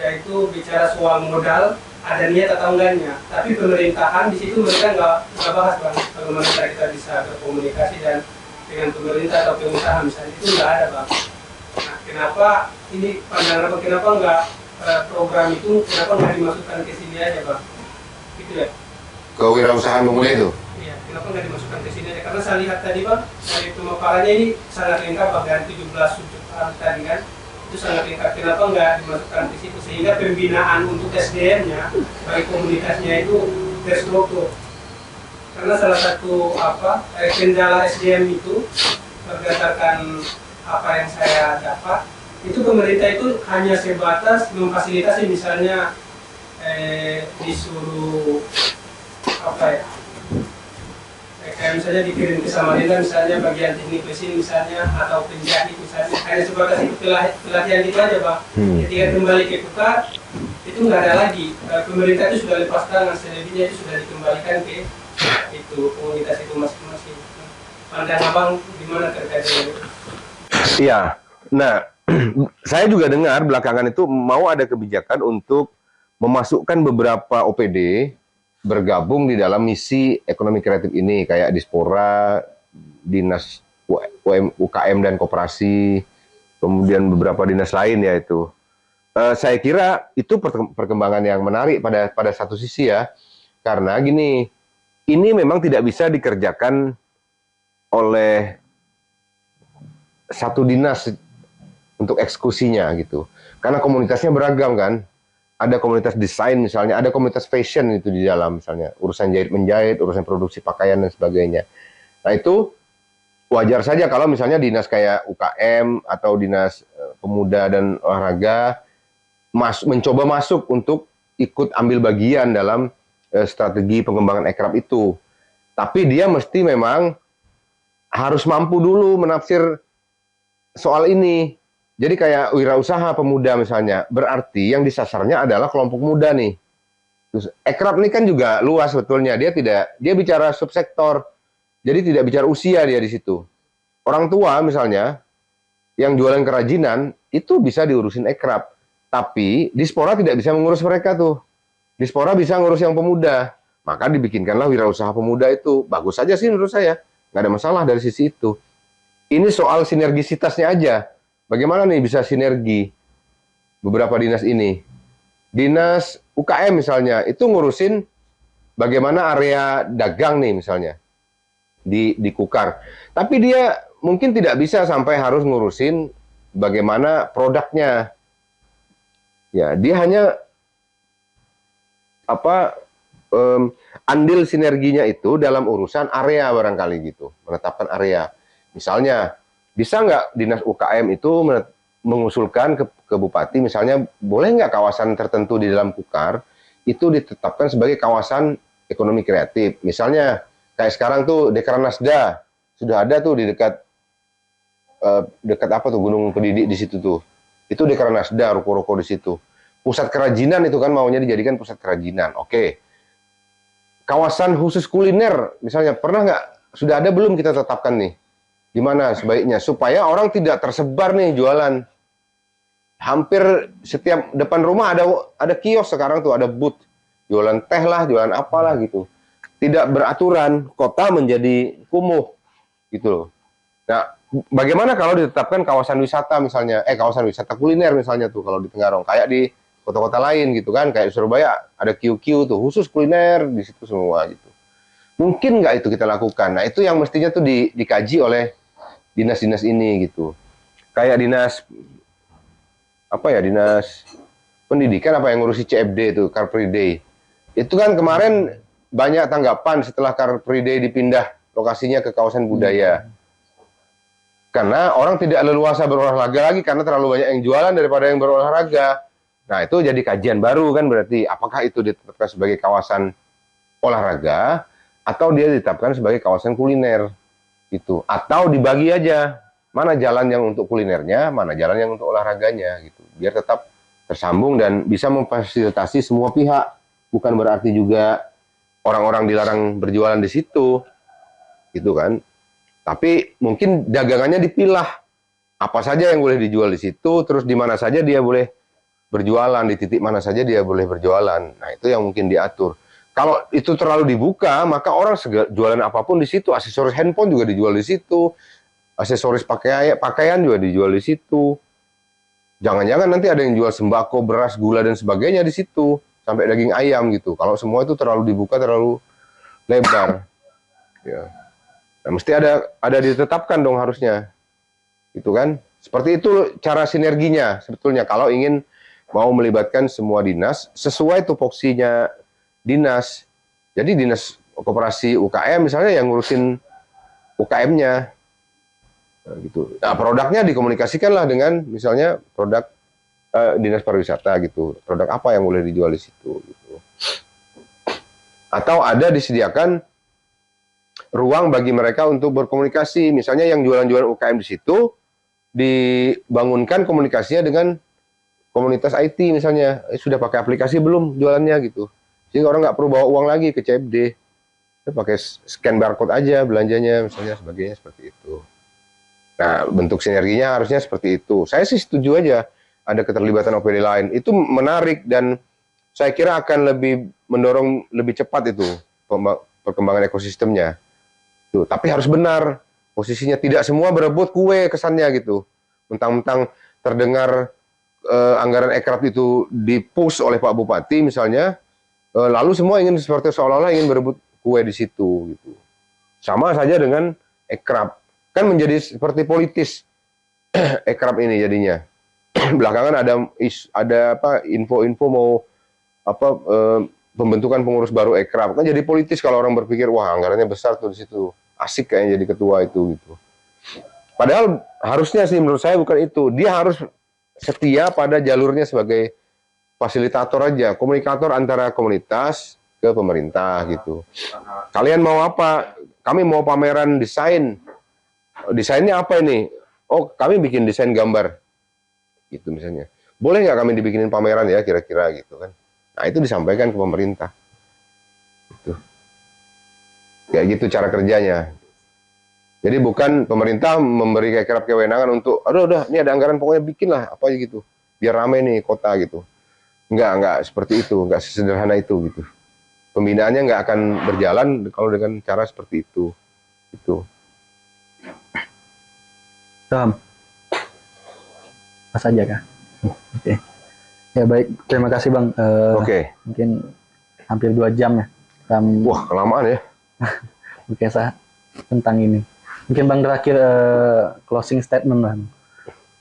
Speaker 5: yaitu bicara soal modal, ada niat atau enggaknya. Tapi pemerintahan di situ mereka nggak bahas Bang, bagaimana cara kita bisa berkomunikasi dan dengan pemerintah atau pengusaha misalnya, itu nggak ada Bang. Nah, kenapa ini pandangan apa? Kenapa nggak program itu kenapa nggak dimasukkan ke sini aja Bang? Gitu ya.
Speaker 1: Kewirausahaan pemuda itu.
Speaker 5: Iya, kenapa nggak dimasukkan ke sini aja? Karena saya lihat tadi Bang, dari pemaparannya ini sangat lengkap Bang, dari 17 sudut tadi kan, itu sangat lengkap. Kenapa nggak dimasukkan ke situ sehingga pembinaan untuk SDM-nya, baik komunitasnya itu terstruktur. Karena salah satu kendala SDM itu berdasarkan apa yang saya dapat, itu pemerintah itu hanya sebatas memfasilitasi misalnya disuruh kayak misalnya dikirim ke Samarinda misalnya bagian teknik mesin misalnya atau penjahit misalnya, hanya sebatas itu pelatihan itu aja Bang. Ketika kembali ke Kukar itu nggak ada lagi, pemerintah itu sudah lepas tangan, selebihnya itu sudah dikembalikan ke itu komunitas itu masing-masing. Pandangan Abang gimana terkait dengan itu?
Speaker 1: Iya. Nah, saya juga dengar belakangan itu mau ada kebijakan untuk memasukkan beberapa OPD bergabung di dalam misi ekonomi kreatif ini, kayak Dispora, Dinas UKM dan Koperasi, kemudian beberapa dinas lain ya itu. Saya kira itu perkembangan yang menarik pada satu sisi ya, karena gini, ini memang tidak bisa dikerjakan oleh satu dinas untuk eksekusinya gitu, karena komunitasnya beragam kan. Ada komunitas desain misalnya, ada komunitas fashion itu di dalam misalnya, urusan jahit-menjahit, urusan produksi pakaian dan sebagainya. Nah itu wajar saja kalau misalnya dinas kayak UKM atau dinas pemuda dan olahraga mencoba masuk untuk ikut ambil bagian dalam strategi pengembangan ekrab itu. Tapi dia mesti memang harus mampu dulu menafsir soal ini. Jadi kayak wirausaha pemuda misalnya, berarti yang disasarnya adalah kelompok muda nih. Terus ekrab ini kan juga luas sebetulnya, dia bicara subsektor, jadi tidak bicara usia dia di situ. Orang tua misalnya, yang jualan kerajinan, itu bisa diurusin ekrab. Tapi Dispora tidak bisa mengurus mereka tuh. Dispora bisa ngurus yang pemuda. Maka dibikinkanlah wirausaha pemuda itu. Bagus saja sih menurut saya, nggak ada masalah dari sisi itu. Ini soal sinergisitasnya aja. Bagaimana nih bisa sinergi beberapa dinas ini? Dinas UKM misalnya, itu ngurusin bagaimana area dagang nih misalnya di Kukar. Tapi dia mungkin tidak bisa sampai harus ngurusin bagaimana produknya. Ya, dia hanya andil sinerginya itu dalam urusan area barangkali gitu, menetapkan area. Misalnya, bisa nggak dinas UKM itu mengusulkan ke bupati, misalnya boleh nggak kawasan tertentu di dalam Kukar itu ditetapkan sebagai kawasan ekonomi kreatif. Misalnya kayak sekarang tuh Dekranasda sudah ada tuh di dekat apa tuh Gunung Kedidi di situ tuh. Itu Dekranasda, ruko-ruko di situ. Pusat kerajinan itu kan maunya dijadikan pusat kerajinan. Oke. Kawasan khusus kuliner misalnya sudah ada belum kita tetapkan nih? Di mana sebaiknya supaya orang tidak tersebar nih jualan. Hampir setiap depan rumah ada kios sekarang tuh, ada booth jualan teh lah, jualan apalah gitu. Tidak beraturan, kota menjadi kumuh gitu loh. Nah, bagaimana kalau ditetapkan kawasan wisata misalnya, kawasan wisata kuliner misalnya tuh kalau di Tenggarong, kayak di kota-kota lain gitu kan, kayak Surabaya ada QQ tuh khusus kuliner di situ semua gitu. Mungkin nggak itu kita lakukan? Nah, itu yang mestinya tuh dikaji oleh dinas-dinas ini gitu. Kayak dinas pendidikan yang ngurusi CFD itu, Car Free Day. Itu kan kemarin banyak tanggapan setelah Car Free Day dipindah lokasinya ke kawasan budaya. Karena orang tidak leluasa berolahraga lagi karena terlalu banyak yang jualan daripada yang berolahraga. Nah, itu jadi kajian baru kan berarti apakah itu ditetapkan sebagai kawasan olahraga atau dia ditetapkan sebagai kawasan kuliner. Gitu. Atau dibagi aja, mana jalan yang untuk kulinernya, mana jalan yang untuk olahraganya gitu. Biar tetap tersambung dan bisa memfasilitasi semua pihak. Bukan berarti juga orang-orang dilarang berjualan di situ, gitu kan. Tapi mungkin dagangannya dipilah, apa saja yang boleh dijual di situ, terus di mana saja dia boleh berjualan, di titik mana saja dia boleh berjualan. Nah, itu yang mungkin diatur. Kalau itu terlalu dibuka, maka orang jualan apapun di situ, aksesoris handphone juga dijual di situ, aksesoris pakaian juga dijual di situ. Jangan-jangan nanti ada yang jual sembako, beras, gula dan sebagainya di situ, sampai daging ayam gitu. Kalau semua itu terlalu dibuka, terlalu lebar, ya. Nah, mesti ada ditetapkan dong harusnya, gitu kan? Seperti itu cara sinerginya sebetulnya kalau ingin mau melibatkan semua dinas sesuai tupoksinya dinas. Jadi dinas koperasi UKM misalnya yang ngurusin UKM-nya, nah, gitu. Nah, produknya dikomunikasikanlah dengan misalnya produk dinas pariwisata gitu. Produk apa yang boleh dijual di situ gitu. Atau ada disediakan ruang bagi mereka untuk berkomunikasi. Misalnya yang jualan-jualan UKM di situ dibangunkan komunikasinya dengan komunitas IT misalnya. Sudah pakai aplikasi belum jualannya gitu. Sehingga orang nggak perlu bawa uang lagi ke CFD. Dia pakai scan barcode aja belanjanya misalnya sebagainya seperti itu. Nah, bentuk sinerginya harusnya seperti itu. Saya sih setuju aja ada keterlibatan OPD lain. Itu menarik dan saya kira akan lebih mendorong lebih cepat itu perkembangan ekosistemnya. Tuh, tapi harus benar posisinya, tidak semua berebut kue kesannya gitu. Mentang-mentang terdengar anggaran ekraf itu dipush oleh Pak Bupati misalnya, lalu semua ingin seperti seolah-olah ingin berebut kue di situ gitu. Sama saja dengan ekraf, kan menjadi seperti politis ekraf ini jadinya. Belakangan ada apa info-info mau apa pembentukan pengurus baru ekraf, kan jadi politis kalau orang berpikir wah anggarannya besar tuh di situ, asik kayaknya jadi ketua itu gitu. Padahal harusnya sih menurut saya bukan itu, dia harus setia pada jalurnya sebagai fasilitator aja, komunikator antara komunitas ke pemerintah gitu. Kalian mau apa? Kami mau pameran desain. Desainnya apa ini? Oh, kami bikin desain gambar. Gitu misalnya. Boleh nggak kami dibikinin pameran ya kira-kira gitu kan. Nah, itu disampaikan ke pemerintah. Gitu. Kayak gitu cara kerjanya. Jadi bukan pemerintah memberi ekraf kewenangan untuk, aduh udah, ini ada anggaran pokoknya bikinlah apa aja gitu. Biar rame nih kota gitu. Enggak seperti itu, enggak sesederhana itu gitu. Pembinaannya nggak akan berjalan kalau dengan cara seperti itu. Itu.
Speaker 2: Paham? Pas aja kah? Oke. Ya baik, terima kasih Bang.
Speaker 1: Oke.
Speaker 2: Mungkin hampir 2 jam ya.
Speaker 1: Wah, kelamaan ya.
Speaker 2: Berkisah tentang ini. Mungkin Bang terakhir closing statement Bang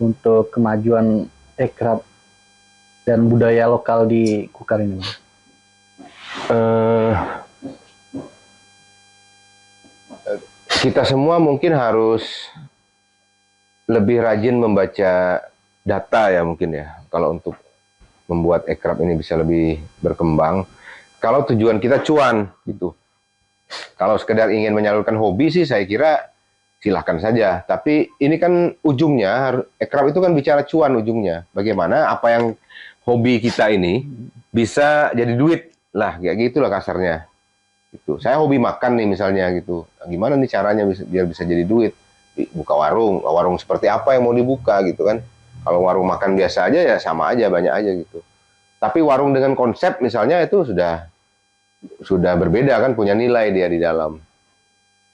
Speaker 2: untuk kemajuan ekraf dan budaya lokal di Kukar ini Bang.
Speaker 1: Kita semua mungkin harus lebih rajin membaca data ya mungkin ya, kalau untuk membuat ekraf ini bisa lebih berkembang. Kalau tujuan kita cuan gitu. Kalau sekedar ingin menyalurkan hobi sih saya kira silahkan saja. Tapi ini kan ujungnya, ekraf itu kan bicara cuan ujungnya. Bagaimana apa yang hobi kita ini bisa jadi duit lah, kayak gitulah kasarnya. Gitu. Saya hobi makan nih misalnya gitu. Gimana nih caranya biar bisa jadi duit? Buka warung, warung seperti apa yang mau dibuka gitu kan? Kalau warung makan biasa aja ya sama aja, banyak aja gitu. Tapi warung dengan konsep misalnya itu sudah berbeda kan, punya nilai dia di dalam.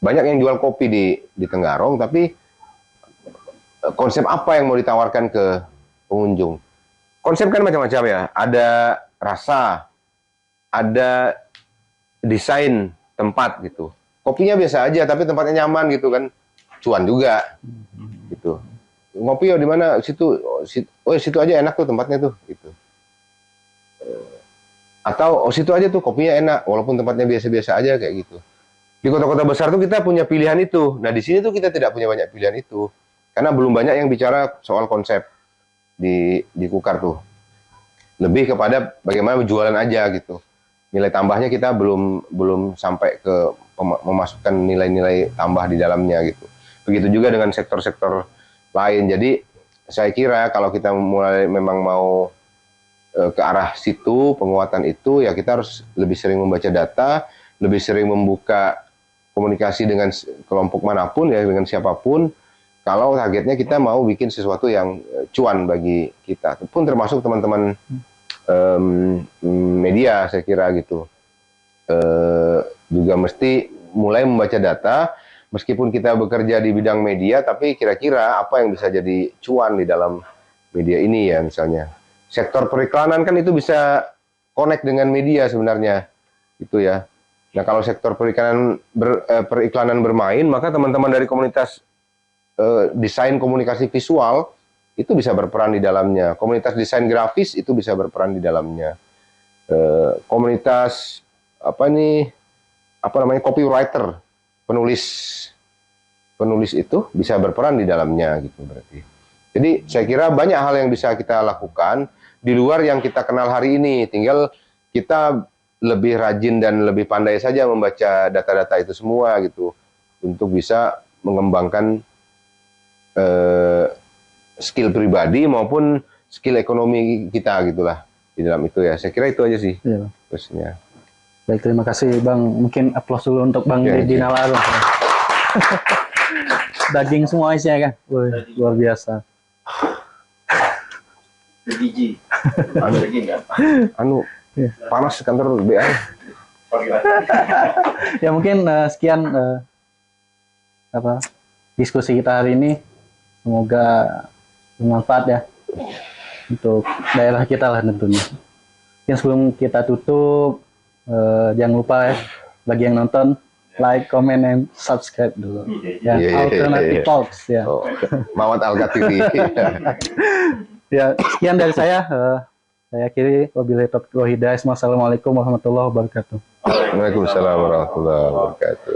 Speaker 1: Banyak yang jual kopi di Tenggarong, tapi konsep apa yang mau ditawarkan ke pengunjung? Konsep kan macam-macam ya. Ada rasa, ada desain tempat gitu. Kopinya biasa aja, tapi tempatnya nyaman gitu kan, cuan juga gitu. Ngopi ya di mana? Situ, situ aja enak tuh tempatnya tuh gitu. Atau situ aja tuh kopinya enak, walaupun tempatnya biasa-biasa aja kayak gitu. Di kota-kota besar tuh kita punya pilihan itu. Nah di sini tuh kita tidak punya banyak pilihan itu, karena belum banyak yang bicara soal konsep di Kukar tuh. Lebih kepada bagaimana jualan aja gitu. Nilai tambahnya kita belum sampai ke memasukkan nilai-nilai tambah di dalamnya gitu. Begitu juga dengan sektor-sektor lain. Jadi saya kira kalau kita mulai memang mau ke arah situ penguatan itu, ya kita harus lebih sering membaca data lebih sering membuka komunikasi dengan kelompok manapun ya, dengan siapapun, kalau targetnya kita mau bikin sesuatu yang cuan bagi kita, pun termasuk teman-teman media saya kira gitu. Juga mesti mulai membaca data, meskipun kita bekerja di bidang media, tapi kira-kira apa yang bisa jadi cuan di dalam media ini ya, misalnya. Sektor periklanan kan itu bisa connect dengan media sebenarnya, gitu ya. Nah kalau sektor periklanan bermain, maka teman-teman dari komunitas desain komunikasi visual itu bisa berperan di dalamnya. Komunitas desain grafis itu bisa berperan di dalamnya. Komunitas copywriter, penulis itu bisa berperan di dalamnya gitu berarti. Jadi saya kira banyak hal yang bisa kita lakukan di luar yang kita kenal hari ini. Tinggal kita lebih rajin dan lebih pandai saja membaca data-data itu semua gitu untuk bisa mengembangkan skill pribadi maupun skill ekonomi kita gitulah di dalam itu ya. Saya kira itu aja sih.
Speaker 2: Iya.
Speaker 1: Terusnya.
Speaker 2: Baik, terima kasih Bang. Mungkin aplaus dulu untuk Bang Deddy Nawarro. Daging semua isinya kan? Wih, luar biasa.
Speaker 3: Biji.
Speaker 1: Panas kantor BA.
Speaker 2: Ya mungkin sekian diskusi kita hari ini. Semoga bermanfaat ya untuk daerah kita lah tentunya. Mungkin sebelum kita tutup, jangan lupa ya bagi yang nonton, like, comment, and subscribe dulu. Ya, Alternative Talks ya.
Speaker 1: Mawat Alga TV.
Speaker 2: Ya, sekian dari saya. Saya akhiri, wabillahi taufiq wal hidayah. Wassalamualaikum warahmatullahi wabarakatuh.
Speaker 1: Waalaikumsalam warahmatullahi wabarakatuh.